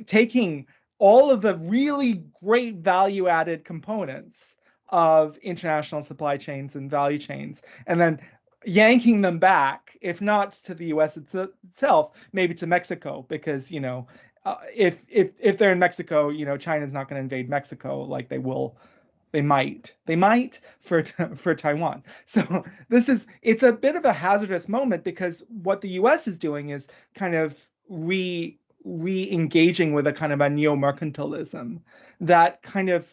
taking all of the really great value-added components of international supply chains and value chains, and then yanking them back, if not to the US itself, maybe to Mexico, because if they're in Mexico, China's not going to invade Mexico like they will. They might for Taiwan. So it's a bit of a hazardous moment, because what the US is doing is kind of re-engaging with a kind of a neo-mercantilism that kind of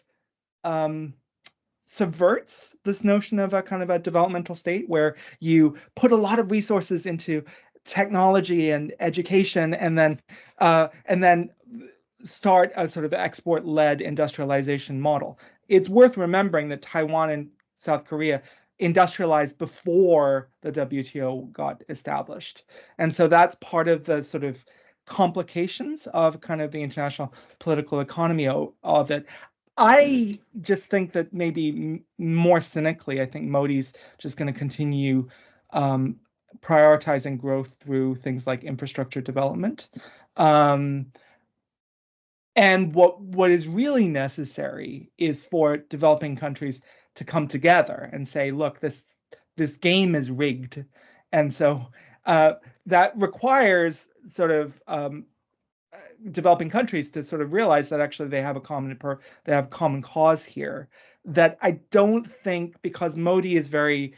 subverts this notion of a kind of a developmental state, where you put a lot of resources into technology and education, and then start a sort of export-led industrialization model. It's worth remembering that Taiwan and South Korea industrialized before the WTO got established. And so that's part of the sort of complications of kind of the international political economy of it. I just think that maybe more cynically, I think Modi's just going to continue prioritizing growth through things like infrastructure development. And what is really necessary is for developing countries to come together and say, look, this game is rigged. And so that requires sort of developing countries to sort of realize that actually they have a common cause here. That I don't think, because Modi is very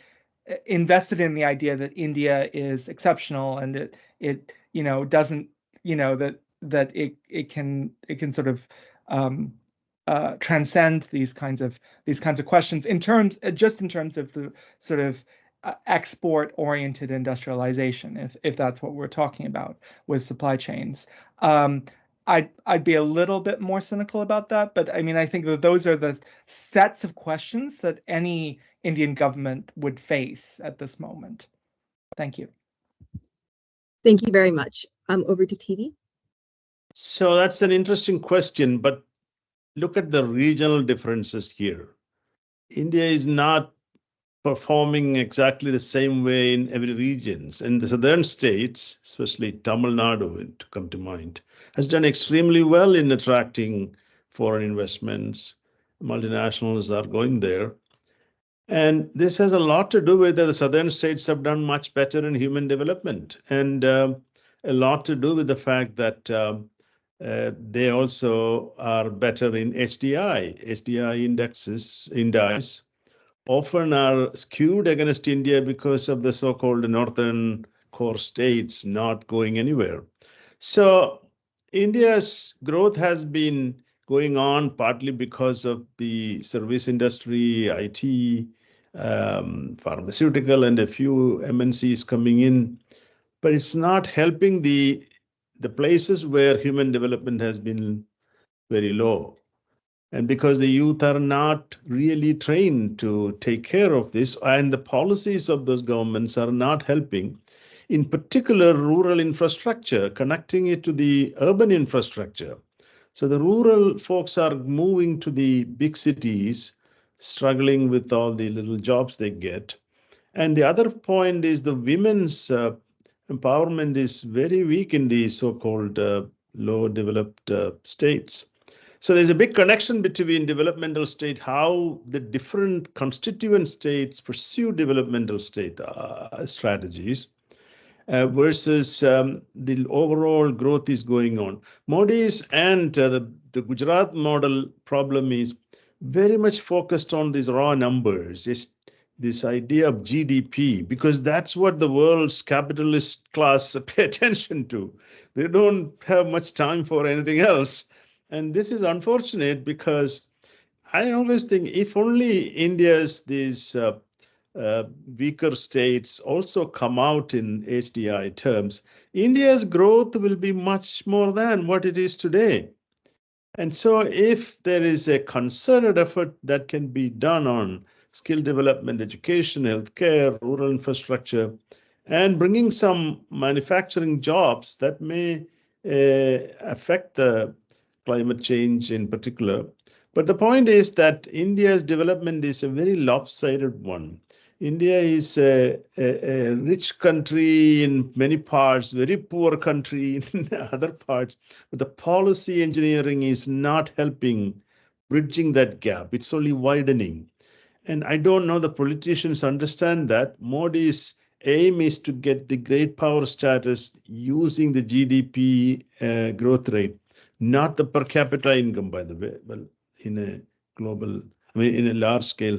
invested in the idea that India is exceptional, and it doesn't that it can sort of transcend these kinds of questions in terms of the sort of export-oriented industrialization, if that's what we're talking about with supply chains. I'd be a little bit more cynical about that, but I mean, I think that those are the sets of questions that any Indian government would face at this moment. Thank you. Thank you very much. Over to TV. So that's an interesting question, but look at the regional differences here. India is not performing exactly the same way in every region. In the southern states, especially Tamil Nadu, to come to mind, has done extremely well in attracting foreign investments. Multinationals are going there. And this has a lot to do with that the southern states have done much better in human development, and a lot to do with the fact that they also are better in HDI. HDI indices often are skewed against India because of the so-called northern core states not going anywhere. So India's growth has been going on partly because of the service industry, IT, pharmaceutical, and a few MNCs coming in, but it's not helping the places where human development has been very low. And because the youth are not really trained to take care of this, and the policies of those governments are not helping, in particular rural infrastructure, connecting it to the urban infrastructure. So the rural folks are moving to the big cities, struggling with all the little jobs they get. And the other point is the women's empowerment is very weak in the so-called low developed states. So there's a big connection between developmental state, how the different constituent states pursue developmental state strategies, versus the overall growth is going on. Modi's and the Gujarat model problem is very much focused on these raw numbers. It's this idea of GDP, because that's what the world's capitalist class pay attention to. They don't have much time for anything else. And this is unfortunate, because I always think if only India's these weaker states also come out in HDI terms, India's growth will be much more than what it is today. And so if there is a concerted effort that can be done on skill development, education, healthcare, rural infrastructure, and bringing some manufacturing jobs that may affect the climate change in particular. But the point is that India's development is a very lopsided one. India is a rich country in many parts, very poor country in other parts. But the policy engineering is not helping bridging that gap. It's only widening. And I don't know the politicians understand that. Modi's aim is to get the great power status using the GDP growth rate, not the per capita income, by the way. Well, in a global, in a large scale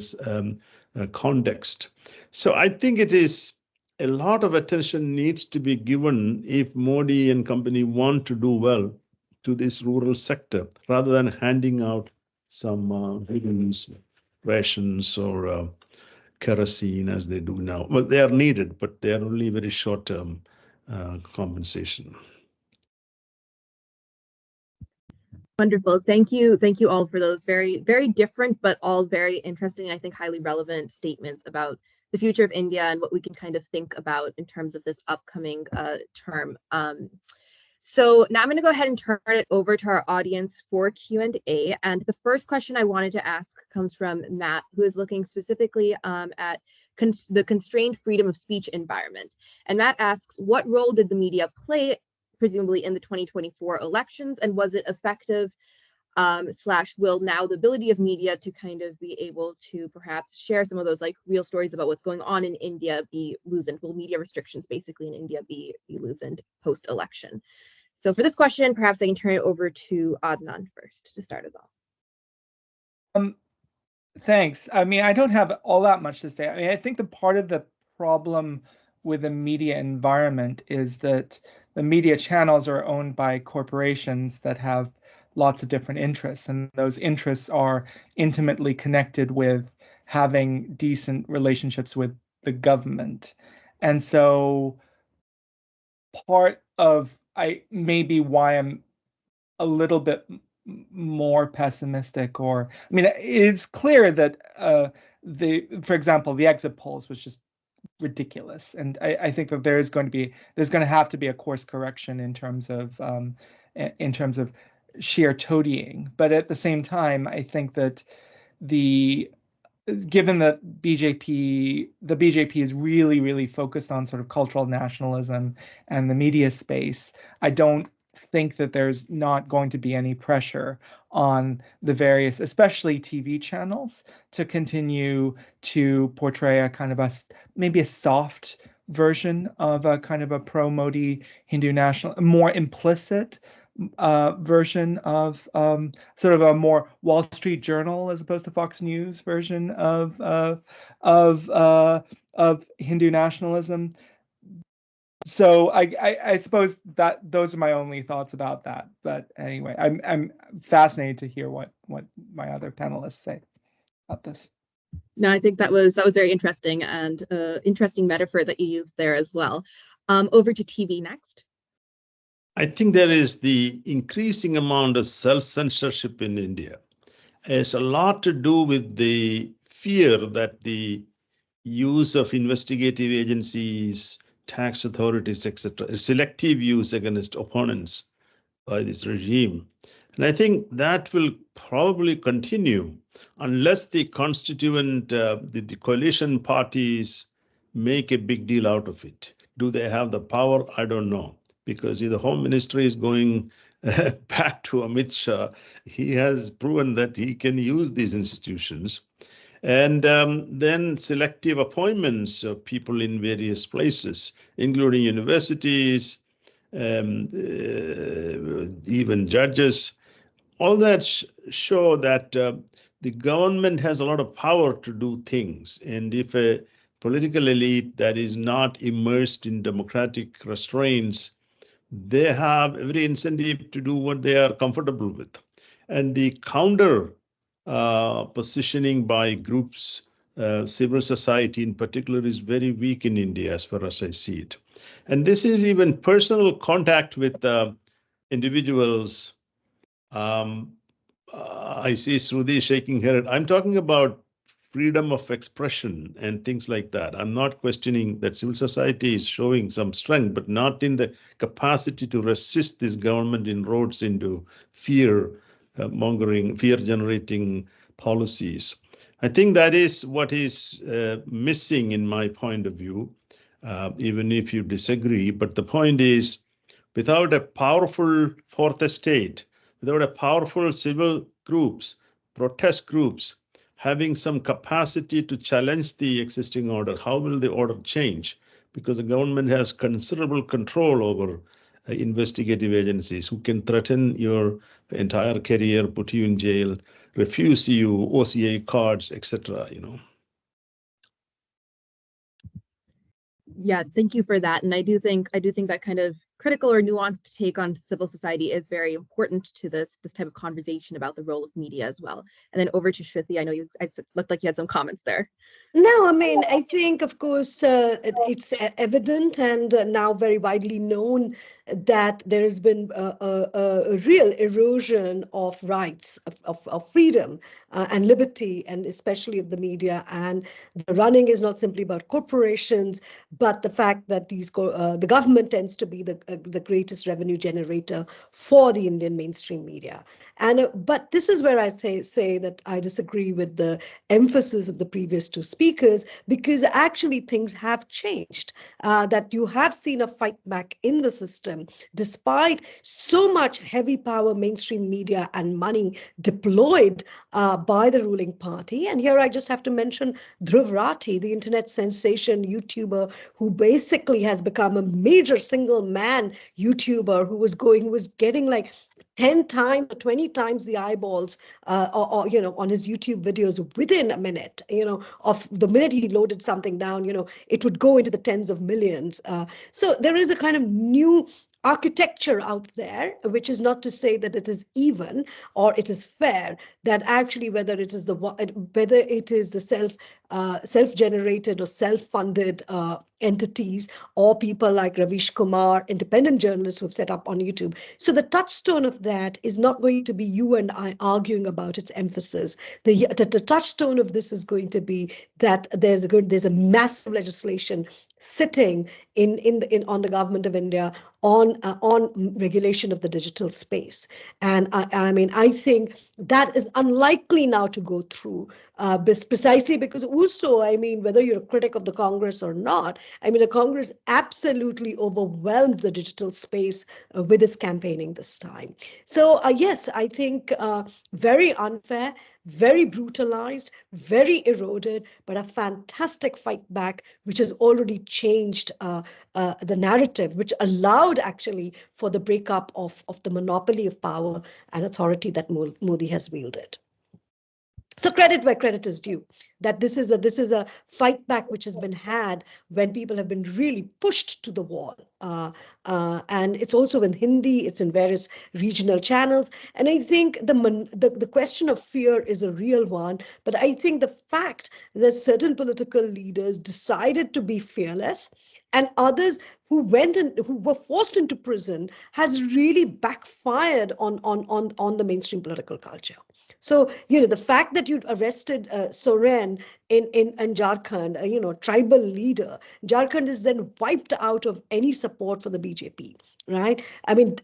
context. So I think it is a lot of attention needs to be given if Modi and company want to do well to this rural sector, rather than handing out some rations or kerosene as they do now. Well, they are needed, but they are only very short-term compensation. Wonderful. Thank you. Thank you all for those very, very different, but all very interesting, and I think highly relevant statements about the future of India and what we can kind of think about in terms of this upcoming term. So now I'm going to go ahead and turn it over to our audience for Q&A. And the first question I wanted to ask comes from Matt, who is looking specifically at the constrained freedom of speech environment. And Matt asks, what role did the media play, presumably in the 2024 elections, and was it effective, / will now the ability of media to kind of be able to perhaps share some of those like real stories about what's going on in India be loosened? Will media restrictions basically in India be loosened post-election? So for this question, perhaps I can turn it over to Adnan first to start us off. Thanks. I mean, I don't have all that much to say. I mean, I think the part of the problem with the media environment is that the media channels are owned by corporations that have lots of different interests, and those interests are intimately connected with having decent relationships with the government. And so part of maybe why I'm a little bit more pessimistic, or I mean, it's clear that for example, the exit polls was just ridiculous, and I think that there's going to have to be a course correction in terms of sheer toadying. But at the same time, I think that given that the BJP is really, really focused on sort of cultural nationalism and the media space, I don't think that there's not going to be any pressure on the various, especially TV channels, to continue to portray a kind of maybe a soft version of a kind of a pro-Modi Hindu national, more implicit version of sort of a more Wall Street Journal as opposed to Fox News version of Hindu nationalism. So I suppose that those are my only thoughts about that. But anyway, I'm fascinated to hear what my other panelists say about this. No, I think that was very interesting, and interesting metaphor that you used there as well. Over to TV next. I think there is the increasing amount of self-censorship in India. It's a lot to do with the fear that the use of investigative agencies, tax authorities, etc., selective use against opponents by this regime. And I think that will probably continue unless the constituent, the coalition parties make a big deal out of it. Do they have the power? I don't know. because if the Home Ministry is going back to Amit Shah, he has proven that he can use these institutions. And then selective appointments of people in various places, including universities, even judges. All that show that the government has a lot of power to do things. And if a political elite that is not immersed in democratic restraints, they have every incentive to do what they are comfortable with. And the counter positioning by groups, civil society in particular, is very weak in India as far as I see it. And this is even personal contact with individuals. I see Shruti shaking her head. I'm talking about freedom of expression and things like that. I'm not questioning that civil society is showing some strength, but not in the capacity to resist this government inroads into fear mongering, fear generating policies. I think that is what is missing in my point of view, even if you disagree. But the point is, without a powerful fourth estate, without a powerful civil groups, protest groups, having some capacity to challenge the existing order, how will the order change? Because the government has considerable control over investigative agencies who can threaten your entire career, put you in jail, refuse you OCA cards, etc. Yeah, thank you for that. And I do think that kind of critical or nuanced take on civil society is very important to this type of conversation about the role of media as well. And then over to Shruti. I know it looked like you had some comments there. No, I mean, I think, of course, it's evident and now very widely known that there has been a real erosion of rights, of freedom and liberty, and especially of the media. And the running is not simply about corporations, but the fact that the government tends to be the greatest revenue generator for the Indian mainstream media. And but this is where I say that I disagree with the emphasis of the previous two speakers, because actually things have changed, that you have seen a fight back in the system despite so much heavy power mainstream media and money deployed by the ruling party. And here I just have to mention Dhruv Rathi, the internet sensation YouTuber who basically has become a major single man YouTuber who was getting like 10 times or 20 times the eyeballs on his YouTube videos within a minute, of the minute he loaded something down, it would go into the tens of millions. So there is a kind of new architecture out there, which is not to say that it is even or it is fair, that actually whether it is the self-generated or self-funded entities or people like Ravish Kumar, independent journalists who have set up on YouTube. So the touchstone of that is not going to be you and I arguing about its emphasis. The touchstone of this is going to be that there's a massive legislation sitting on the government of India on regulation of the digital space. And I think that is unlikely now to go through, precisely because also, whether you're a critic of the Congress or not, the Congress absolutely overwhelmed the digital space with its campaigning this time. So yes, I think very unfair, very brutalized, very eroded, but a fantastic fight back, which has already changed the narrative, which allowed actually for the breakup of the monopoly of power and authority that Modi has wielded. So credit where credit is due, that this is a fight back which has been had when people have been really pushed to the wall. And it's also in Hindi, it's in various regional channels. And I think the question of fear is a real one. But I think the fact that certain political leaders decided to be fearless and others who were forced into prison has really backfired on the mainstream political culture. So, the fact that you arrested Soren in Jharkhand, tribal leader, Jharkhand is then wiped out of any support for the BJP, right?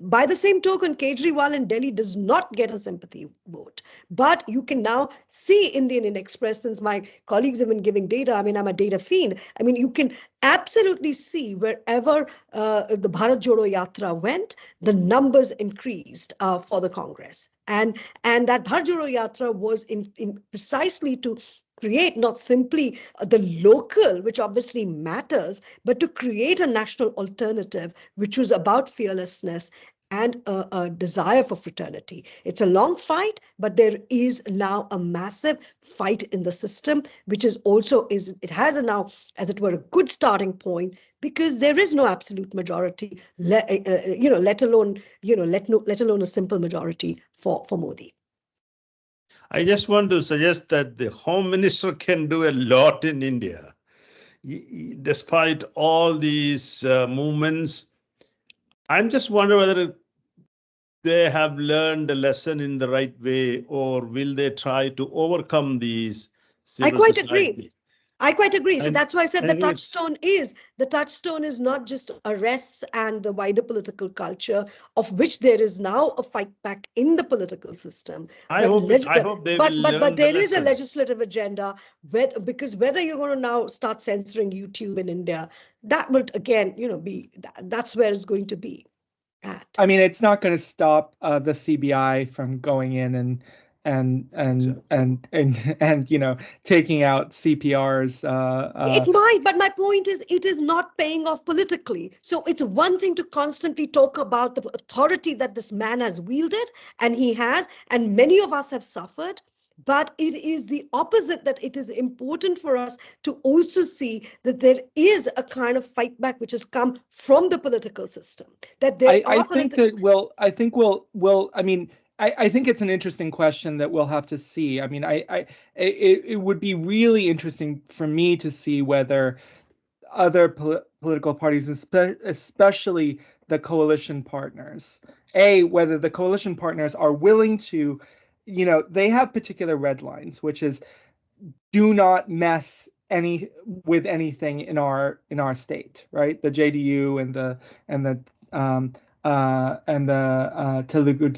By the same token, Kejriwal in Delhi does not get a sympathy vote. But you can now see in the Indian Express, since my colleagues have been giving data, I'm a data fiend, you can absolutely see wherever the Bharat Jodo Yatra went, the numbers increased for the Congress. And that Bharat Jodo Yatra was in precisely to create not simply the local, which obviously matters, but to create a national alternative, which was about fearlessness and a desire for fraternity. It's a long fight, but there is now a massive fight in the system, which is also it has a now, as it were, a good starting point, because there is no absolute majority, let alone a simple majority for Modi. I just want to suggest that the Home Minister can do a lot in India. Despite all these movements, I'm just wondering whether they have learned a lesson in the right way, or will they try to overcome these civil I quite society? agree. I quite agree. So that's why I said the think it's- touchstone is not just arrests and the wider political culture, of which there is now a fight back in the political system. I hope they will learn But there the is a lessons. legislative agenda, because whether you're going to now start censoring YouTube in India, that would again, that's where it's going to be at. I mean, it's not going to stop the CBI from going in and taking out CPRs. It might, but my point is, it is not paying off politically. So it's one thing to constantly talk about the authority that this man has wielded, and he has, and many of us have suffered. But it is the opposite, that it is important for us to also see that there is a kind of fight back which has come from the political system. That there I think it's an interesting question that we'll have to see. I mean, it would be really interesting for me to see whether other political parties, especially the coalition partners, whether the coalition partners are willing to, they have particular red lines, which is do not mess with anything in our state, right? The JDU and the Telugu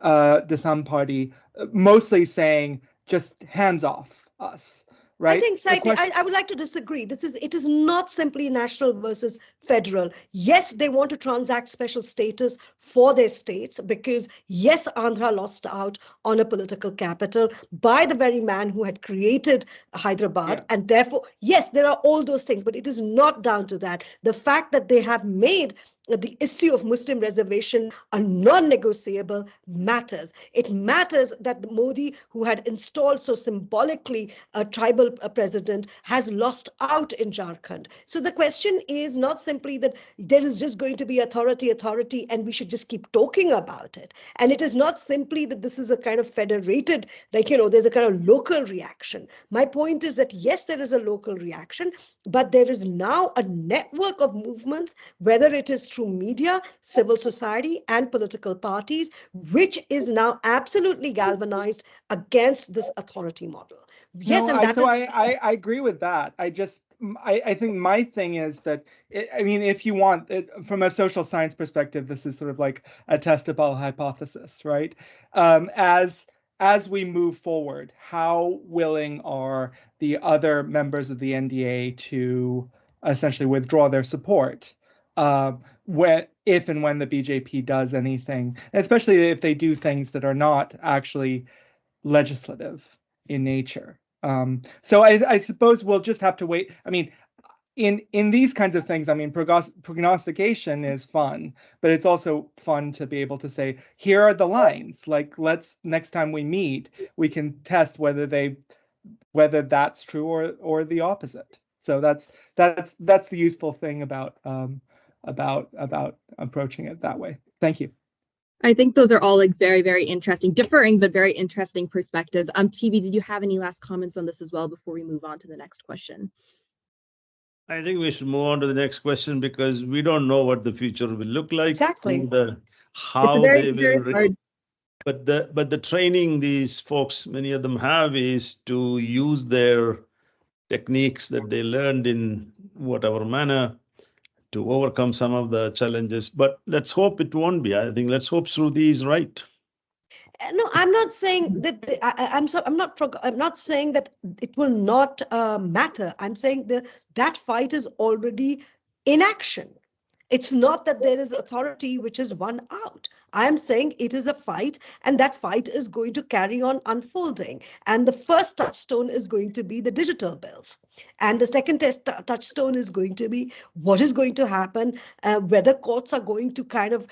Desam party, mostly saying just hands off us. Right? I think I would like to disagree. It is not simply national versus federal. Yes, they want to transact special status for their states, because yes, Andhra lost out on a political capital by the very man who had created Hyderabad. And therefore, yes, there are all those things, but it is not down to that. The fact that they have made the issue of Muslim reservation a non-negotiable matters. It matters that Modi, who had installed so symbolically a tribal president, has lost out in Jharkhand. So the question is not simply that there is just going to be authority, and we should just keep talking about it. And it is not simply that this is a kind of federated, there's a kind of local reaction. My point is that yes, there is a local reaction, but there is now a network of movements, whether it is through media, civil society, and political parties, which is now absolutely galvanized against this authority model. Yes, I agree with that. I think my thing is that, if you want it from a social science perspective, this is sort of like a testable hypothesis, right? As we move forward, how willing are the other members of the NDA to essentially withdraw their support if and when the BJP does anything, especially if they do things that are not actually legislative in nature. So I suppose we'll just have to wait. I mean, in these kinds of things, prognostication is fun, but it's also fun to be able to say, here are the lines. Like, next time we meet, we can test whether that's true or the opposite. So that's the useful thing about approaching it that way. Thank you. I think those are all very, very interesting, differing but very interesting perspectives. TV, did you have any last comments on this as well before we move on to the next question? I think we should move on to the next question, because we don't know what the future will look like. Exactly. How they will. But the training these folks, many of them have, is to use their techniques that they learned in whatever manner to overcome some of the challenges. But let's hope it won't be. I think let's hope Shruti is right. No, I'm not saying that. I'm not saying that it will not matter. I'm saying that fight is already in action. It's not that there is authority which is won out. I am saying it is a fight, and that fight is going to carry on unfolding. And the first touchstone is going to be the digital bills. And the second touchstone is going to be what is going to happen, whether courts are going to kind of,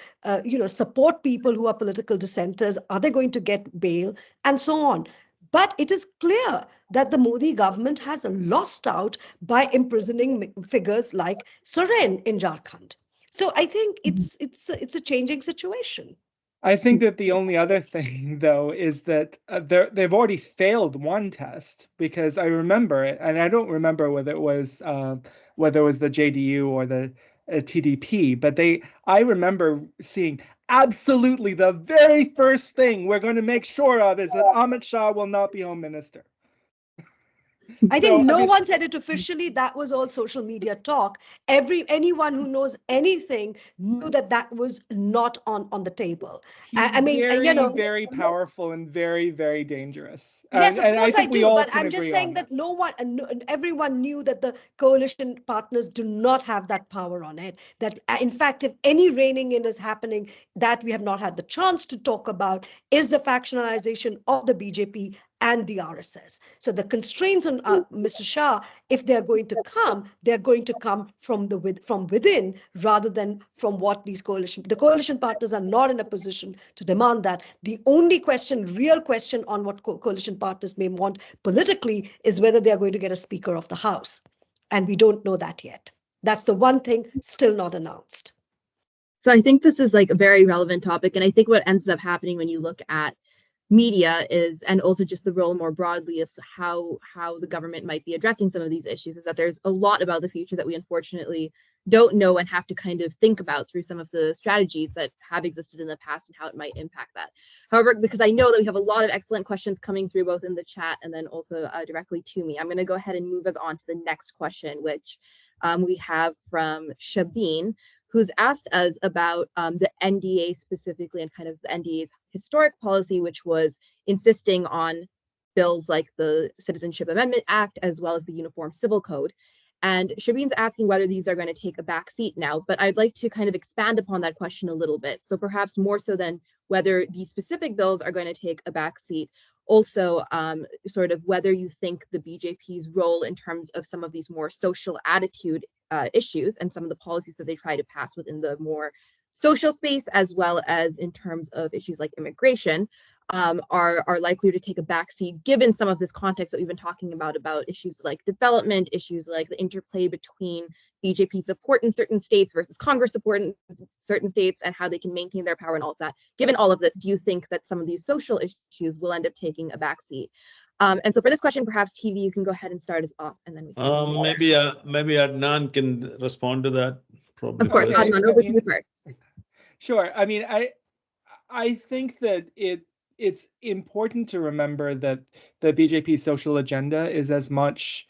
support people who are political dissenters. Are they going to get bail? And so on. But it is clear that the Modi government has lost out by imprisoning figures like Soren in Jharkhand. So I think it's a changing situation. I think that the only other thing, though, is that they've already failed one test, because I remember it, and I don't remember whether it was the JDU or the TDP, but I remember seeing absolutely the very first thing we're going to make sure of is that Amit Shah will not be home minister. I think no one said it officially. That was all social media talk. Anyone who knows anything knew that was not on the table. I mean, very powerful and very, very dangerous. Yes, of course I do. But I'm just saying that everyone knew that the coalition partners do not have that power on it. That in fact, if any reining in is happening, that we have not had the chance to talk about is the factionalization of the BJP and the RSS. So the constraints on Mr. Shah, if they're going to come, they're going to come from within rather than from what the coalition partners are not in a position to demand that. The only real question on what coalition partners may want politically is whether they are going to get a Speaker of the House. And we don't know that yet. That's the one thing still not announced. So I think this is like a very relevant topic. And I think what ends up happening when you look at media is, and also just the role more broadly of how the government might be addressing some of these issues, is that there's a lot about the future that we unfortunately don't know and have to kind of think about through some of the strategies that have existed in the past and how it might impact that. However, because I know that we have a lot of excellent questions coming through both in the chat and then also directly to me, I'm going to go ahead and move us on to the next question, which we have from Shabeen, who's asked us about the NDA specifically and kind of the NDA's historic policy, which was insisting on bills like the Citizenship Amendment Act, as well as the Uniform Civil Code. And Shabeen's asking whether these are going to take a back seat now, but I'd like to kind of expand upon that question a little bit. So perhaps more so than whether these specific bills are going to take a back seat, also sort of whether you think the BJP's role in terms of some of these more social attitude issues and some of the policies that they try to pass within the more social space, as well as in terms of issues like immigration, are likely to take a backseat given some of this context that we've been talking about issues like development, issues like the interplay between BJP support in certain states versus Congress support in certain states, and how they can maintain their power and all of that. Given all of this, do you think that some of these social issues will end up taking a backseat? And so for this question, perhaps TV, you can go ahead and start us off, and then we can maybe Adnan can respond to that. Probably of course, first. Adnan, over to you first. Sure. I mean, I think that it's important to remember that the BJP social agenda is as much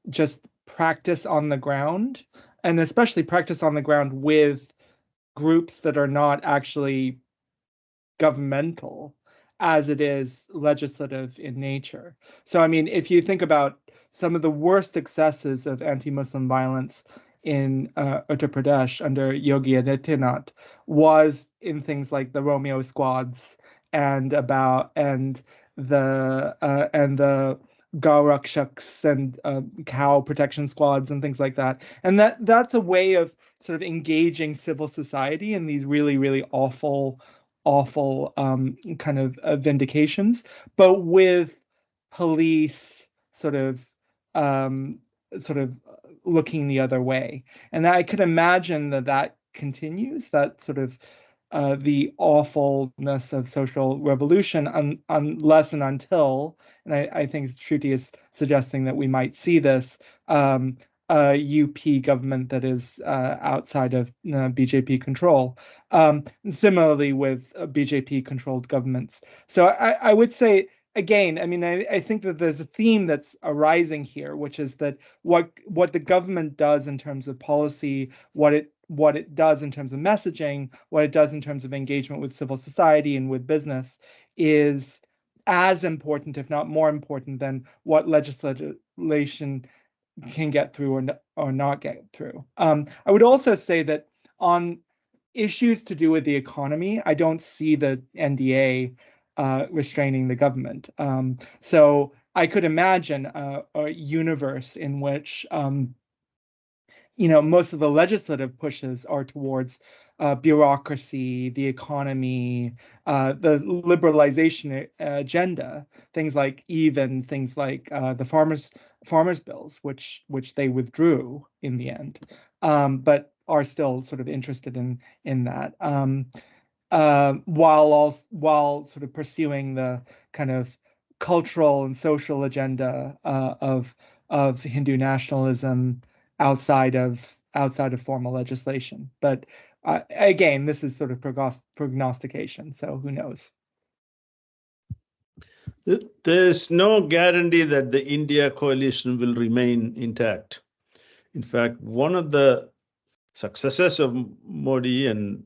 just practice on the ground, and especially practice on the ground with groups that are not actually governmental, as it is legislative in nature. So, I mean, if you think about some of the worst excesses of anti-Muslim violence in Uttar Pradesh under Yogi Adityanath was in things like the Romeo squads and the Gaurakshaks and cow protection squads and things like that. And that's a way of sort of engaging civil society in these really, really awful kind of vindications, but with police sort of looking the other way. And I could imagine that continues, that sort of the awfulness of social revolution unless and until, and I think Shruti is suggesting that we might see this, a UP government that is outside of BJP control. Similarly with BJP-controlled governments. So I would say, again, I mean, I think that there's a theme that's arising here, which is that what the government does in terms of policy, what it what it does in terms of messaging, what it does in terms of engagement with civil society and with business is as important, if not more important, than what legislation can get through or not get through. I would also say that on issues to do with the economy, I don't see the NDA restraining the government. So I could imagine a universe in which most of the legislative pushes are towards bureaucracy, the economy, the liberalization agenda, things like the farmers bills, which they withdrew in the end, but are still sort of interested in that, while sort of pursuing the kind of cultural and social agenda of Hindu nationalism outside of formal legislation. But again, this is sort of prognostication, so who knows? There's no guarantee that the India coalition will remain intact. In fact, one of the successes of Modi and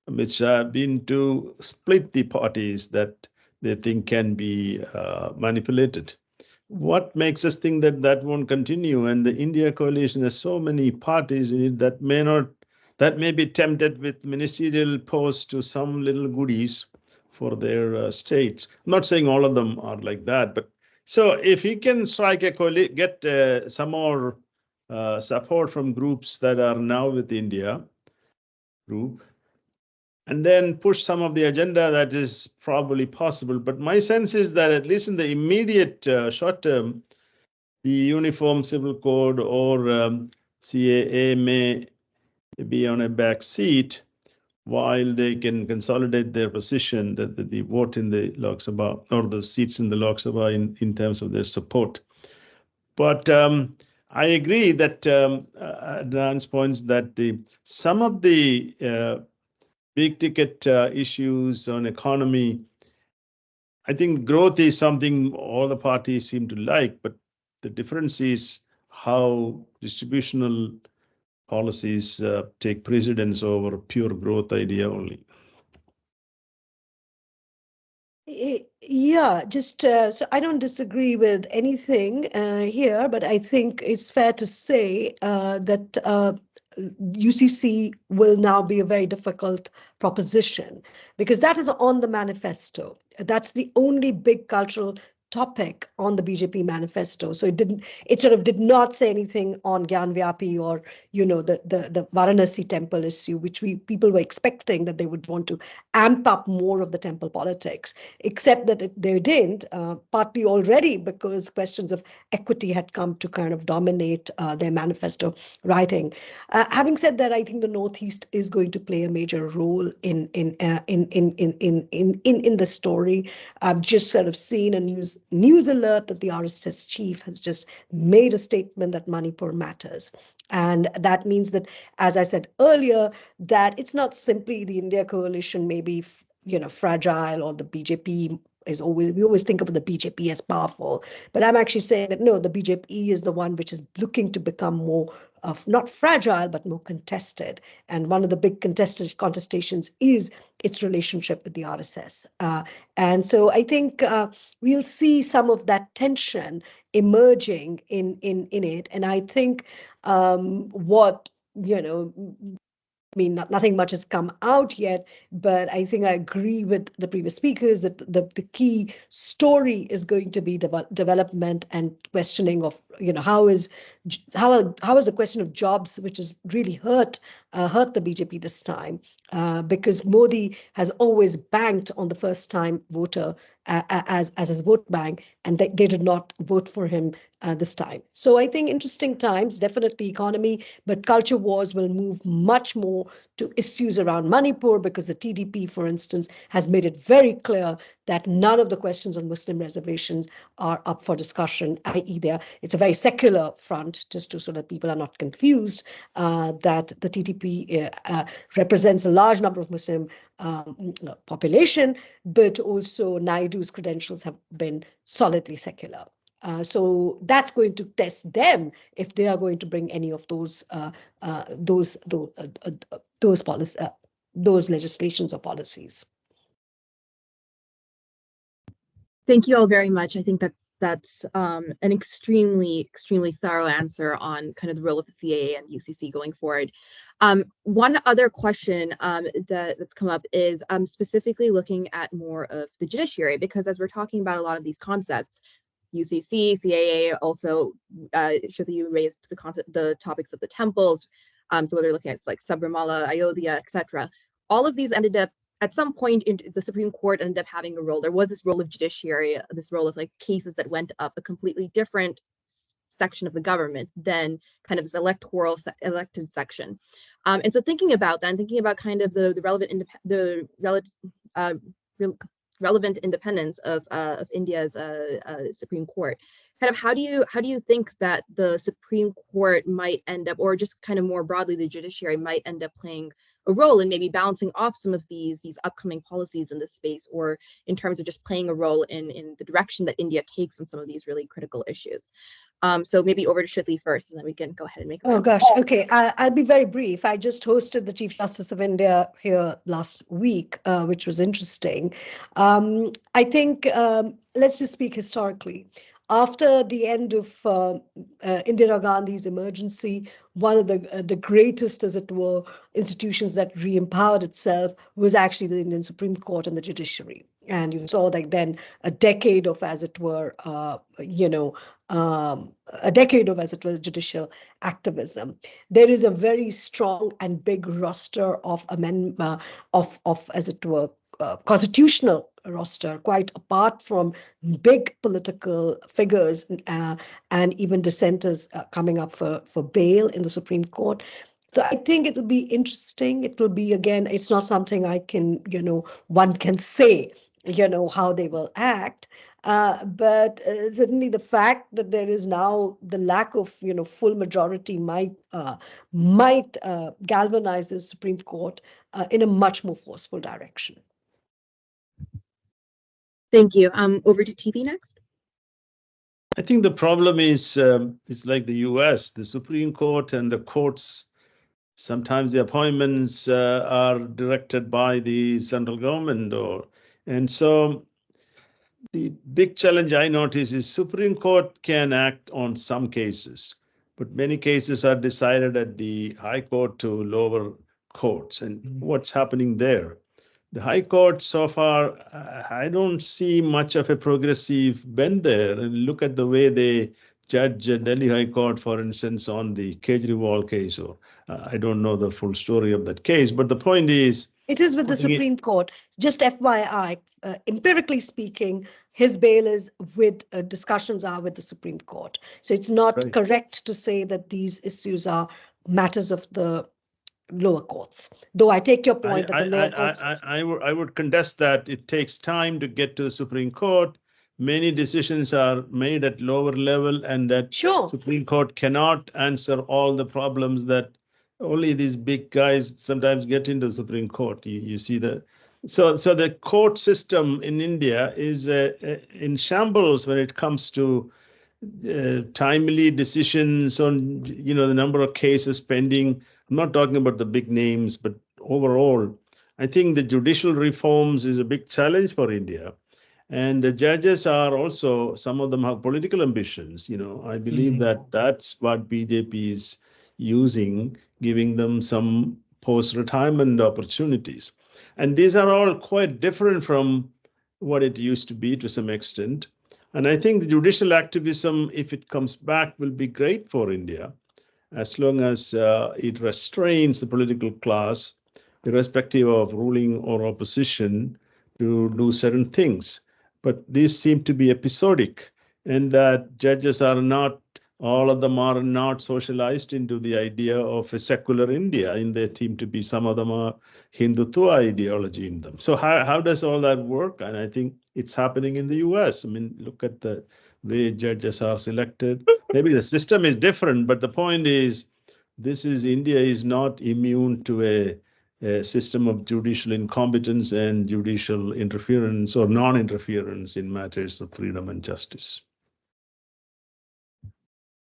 Amit Shah have been to split the parties that they think can be manipulated. What makes us think that that won't continue? And the India coalition has so many parties in it that may be tempted with ministerial posts to some little goodies for their states. I'm not saying all of them are like that, but so if he can strike get some more support from groups that are now with India group, and then push some of the agenda, that is probably possible. But my sense is that at least in the immediate short term, the Uniform Civil Code or CAA may be on a back seat while they can consolidate their position, that the vote in the Lok Sabha or the seats in the Lok Sabha in terms of their support. But I agree that Adnan's points that some of the big ticket issues on economy, I think growth is something all the parties seem to like, but the difference is how distributional policies take precedence over pure growth idea only. Yeah, just so I don't disagree with anything here, but I think it's fair to say that UCC will now be a very difficult proposition because that is on the manifesto. That's the only big cultural topic on the BJP manifesto. So it sort of did not say anything on Gyan Vyapi or, the Varanasi temple issue, which people were expecting that they would want to amp up more of the temple politics, except that they didn't, partly already because questions of equity had come to kind of dominate their manifesto writing. Having said that, I think the Northeast is going to play a major role in the story. I've just sort of seen a news alert that the RSS chief has just made a statement that Manipur matters. And that means that, as I said earlier, that it's not simply the India coalition may be, fragile, or the BJP we always think of the BJP as powerful, but I'm actually saying that no, the BJP is the one which is looking to become more not fragile, but more contested. And one of the big contestations is its relationship with the RSS. And so I think we'll see some of that tension emerging in it. And I think nothing much has come out yet, but I think I agree with the previous speakers that the key story is going to be development and questioning of, how is the question of jobs, which has really hurt the BJP this time, because Modi has always banked on the first-time voter as his vote bank, and they did not vote for him this time. So I think interesting times, definitely economy, but culture wars will move much more to issues around Manipur, because the TDP, for instance, has made it very clear that none of the questions on Muslim reservations are up for discussion, i.e. it's a very secular front, just to so that people are not confused, that the TDP represents a large number of Muslim population, but also Naidu's credentials have been solidly secular. So that's going to test them if they are going to bring any of those legislations or policies. Thank you all very much. I think that that's an extremely thorough answer on kind of the role of the CAA and UCC going forward. One other question that's come up is specifically looking at more of the judiciary, because as we're talking about a lot of these concepts, UCC, CAA, also Shruti, you raised the topics of the temples, so whether looking at like Sabrimala, Ayodhya, etc. All of these ended up at some point in the Supreme Court ended up having a role. There was this role of judiciary, this role of like cases that went up a completely different section of the government than kind of this elected section. And so thinking about that and thinking about kind of the relevant independence of India's Supreme Court, kind of how do you think that the Supreme Court might end up, or just kind of more broadly the judiciary might end up playing a role in maybe balancing off some of these upcoming policies in this space, or in terms of just playing a role in the direction that India takes on some of these really critical issues? So maybe over to Shruti first, and then we can go ahead and make. Oh gosh, okay. I'll be very brief. I just hosted the Chief Justice of India here last week, which was interesting. I think let's just speak historically. After the end of Indira Gandhi's emergency, one of the greatest, as it were, institutions that re-empowered itself was actually the Indian Supreme Court and the judiciary. And you saw like then a decade of, as it were, judicial activism. There is a very strong and big roster of as it were, constitutional roster, quite apart from big political figures and even dissenters coming up for bail in the Supreme Court. So I think it will be interesting. It will be, again, it's not something I can, one can say, how they will act. But certainly the fact that there is now the lack of, full majority might galvanize the Supreme Court in a much more forceful direction. Thank you. Over to TP next. I think the problem is it's like the US, the Supreme Court and the courts. Sometimes the appointments are directed by the central government, and so the big challenge I notice is Supreme Court can act on some cases, but many cases are decided at the High Court to lower courts. And what's happening there? The High Court so far, I don't see much of a progressive bend there. And look at the way they judge Delhi High Court, for instance, on the Kejriwal case. Or I don't know the full story of that case, but the point is, it is with the Supreme Court. Just FYI, empirically speaking, his bail is with discussions are with the Supreme Court. So it's not correct to say that these issues are matters of the lower courts. Though I take your point that the lower courts. I would contest that. It takes time to get to the Supreme Court. Many decisions are made at lower level, and that Supreme Court cannot answer all the problems that only these big guys sometimes get into the Supreme Court. You see that. So the court system in India is in shambles when it comes to timely decisions on the number of cases pending. I'm not talking about the big names, but overall, I think the judicial reforms is a big challenge for India. And the judges are also, some of them have political ambitions. I believe that that's what BJP is using, giving them some post-retirement opportunities. And these are all quite different from what it used to be to some extent. And I think the judicial activism, if it comes back, will be great for India, as long as it restrains the political class, irrespective of ruling or opposition, to do certain things. But these seem to be episodic, and that judges are not, all of them are not socialized into the idea of a secular India, and they seem to be, some of them are Hindutva ideology in them. So how does all that work? And I think it's happening in the US. I mean, look at the way judges are selected. Maybe the system is different, but the point is, India is not immune to a system of judicial incompetence and judicial interference or non-interference in matters of freedom and justice.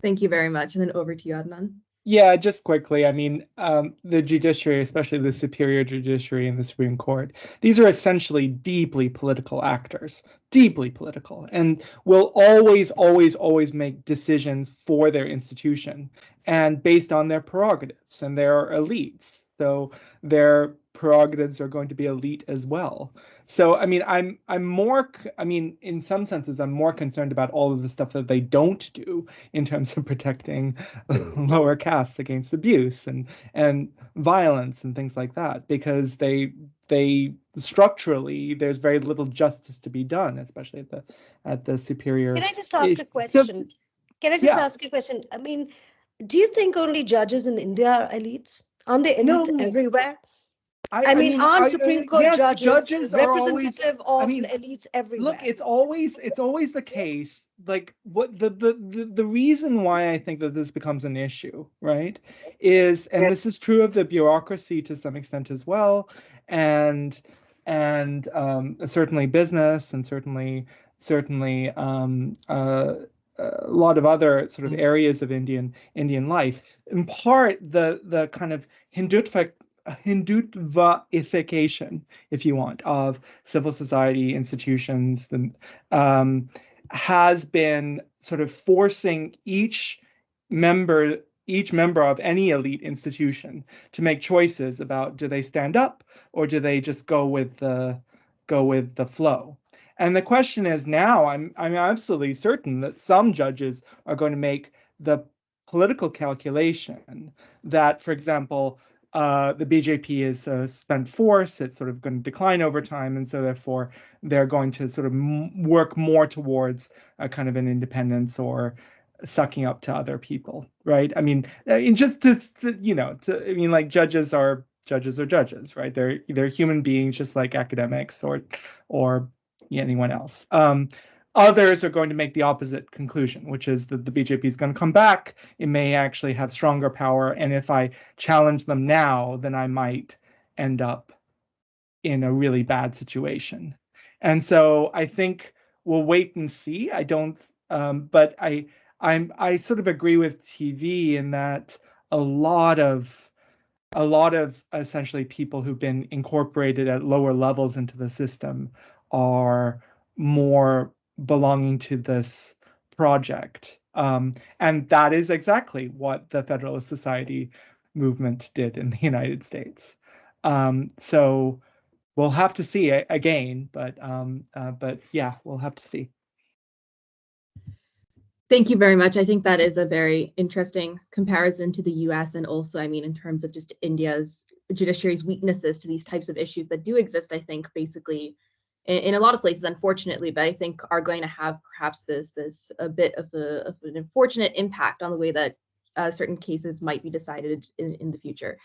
Thank you very much. And then over to you, Adnan. Yeah, just quickly, I mean, the judiciary, especially the superior judiciary and the Supreme Court, these are essentially deeply political actors, deeply political, and will always, always, always make decisions for their institution and based on their prerogatives, and their elites. So their prerogatives are going to be elite as well. So, I mean, in some senses, I'm more concerned about all of the stuff that they don't do in terms of protecting lower castes against abuse and violence and things like that, because they structurally, there's very little justice to be done, especially at the superior. Can I just ask a question? Ask a question? I mean, do you think only judges in India are elites? Aren't they elites everywhere? I mean, aren't Supreme Court judges representative of elites everywhere? Look, it's always the case. Like, what the reason why I think that this becomes an issue, right, is, and this is true of the bureaucracy to some extent as well, and certainly business, and certainly a lot of other sort of areas of Indian life. In part, the kind of Hindutva-ification, if you want, of civil society institutions, has been sort of forcing each member of any elite institution to make choices about, do they stand up or do they just go with the flow? And the question is now, I'm absolutely certain that some judges are going to make the political calculation that, for example, the BJP is a spent force. It's sort of going to decline over time, and so therefore they're going to sort of work more towards a kind of an independence or sucking up to other people, right? I mean, just like judges are judges, right? They're human beings just like academics or anyone else. Others are going to make the opposite conclusion, which is that the BJP is going to come back. It may actually have stronger power, and if I challenge them now, then I might end up in a really bad situation. And so I think we'll wait and see. I don't, but I sort of agree with TV in that a lot of essentially people who've been incorporated at lower levels into the system are more belonging to this project. And that is exactly what the Federalist Society movement did in the United States. So we'll have to see again, but yeah, we'll have to see. Thank you very much. I think that is a very interesting comparison to the US, and also, I mean, in terms of just India's judiciary's weaknesses to these types of issues that do exist, I think basically in a lot of places, unfortunately, but I think are going to have perhaps this a bit of an unfortunate impact on the way that certain cases might be decided in the future.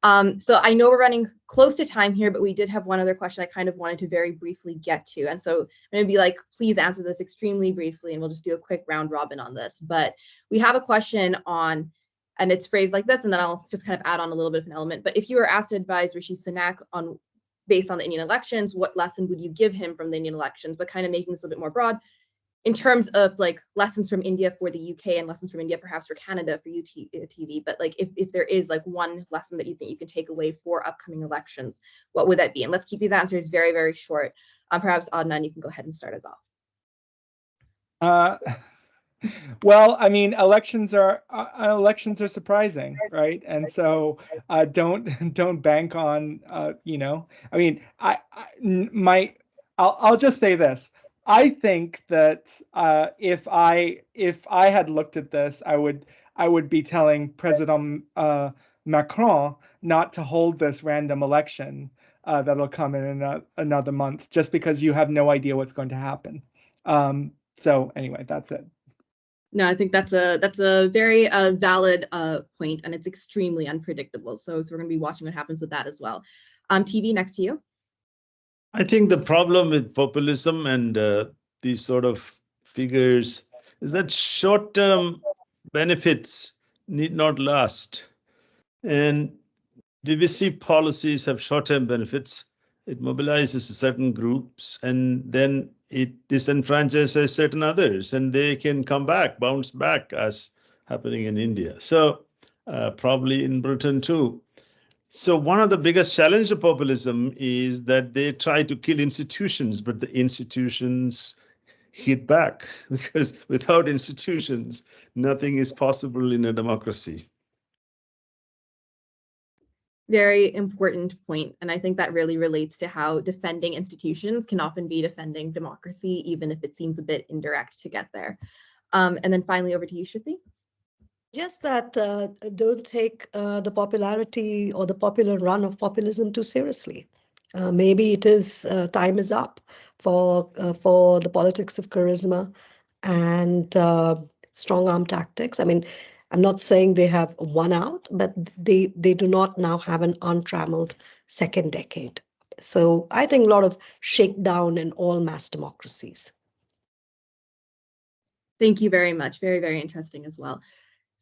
So I know we're running close to time here, but we did have one other question I kind of wanted to very briefly get to. And so I'm going to be like, please answer this extremely briefly, and we'll just do a quick round robin on this. But we have a question on, and it's phrased like this, and then I'll just kind of add on a little bit of an element. But if you were asked to advise Rishi Sunak on, based on the Indian elections, what lesson would you give him from the Indian elections? But kind of making this a bit more broad in terms of like lessons from India for the UK and lessons from India perhaps for Canada for TV. But like if there is like one lesson that you think you can take away for upcoming elections, what would that be? And let's keep these answers very, very short. Perhaps Adnan, you can go ahead and start us off. Well, I mean, elections are surprising, right? And so don't bank on I mean, I'll just say this. I think that if I had looked at this, I would be telling President Macron not to hold this random election that'll come in another month, just because you have no idea what's going to happen. So anyway, that's it. No, I think that's a very valid point, and it's extremely unpredictable. So we're going to be watching what happens with that as well. TV, next to you. I think the problem with populism and these sort of figures is that short-term benefits need not last. And divisive policies have short-term benefits. It mobilizes certain groups, and then it disenfranchises certain others, and they can come back, bounce back as happening in India. So probably in Britain too. So one of the biggest challenges of populism is that they try to kill institutions, but the institutions hit back, because without institutions, nothing is possible in a democracy. Very important point, and I think that really relates to how defending institutions can often be defending democracy, even if it seems a bit indirect to get there. And then finally, over to you, Shruti. Just that don't take the popularity or the popular run of populism too seriously. Maybe it is time is up for the politics of charisma and strong arm tactics. I mean, I'm not saying they have won out, but they do not now have an untrammeled second decade. So I think a lot of shakedown in all mass democracies. Thank you very much. Very, very interesting as well.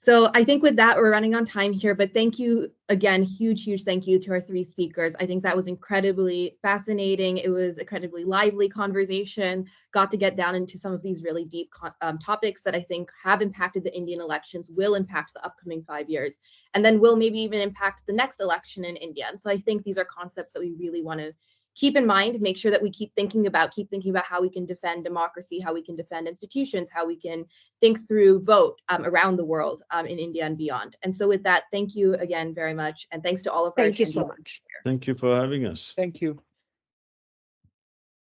So I think with that, we're running on time here, but thank you again, huge thank you to our three speakers. I think that was incredibly fascinating. It was an incredibly lively conversation, got to get down into some of these really deep topics that I think have impacted the Indian elections, will impact the upcoming 5 years, and then will maybe even impact the next election in India. And so I think these are concepts that we really want to keep in mind, make sure that we keep thinking about how we can defend democracy, how we can defend institutions, how we can think through vote around the world in India and beyond. And so with that, thank you again very much. And thanks to all of our attendees. Thank you so much. Thank you for having us. Thank you.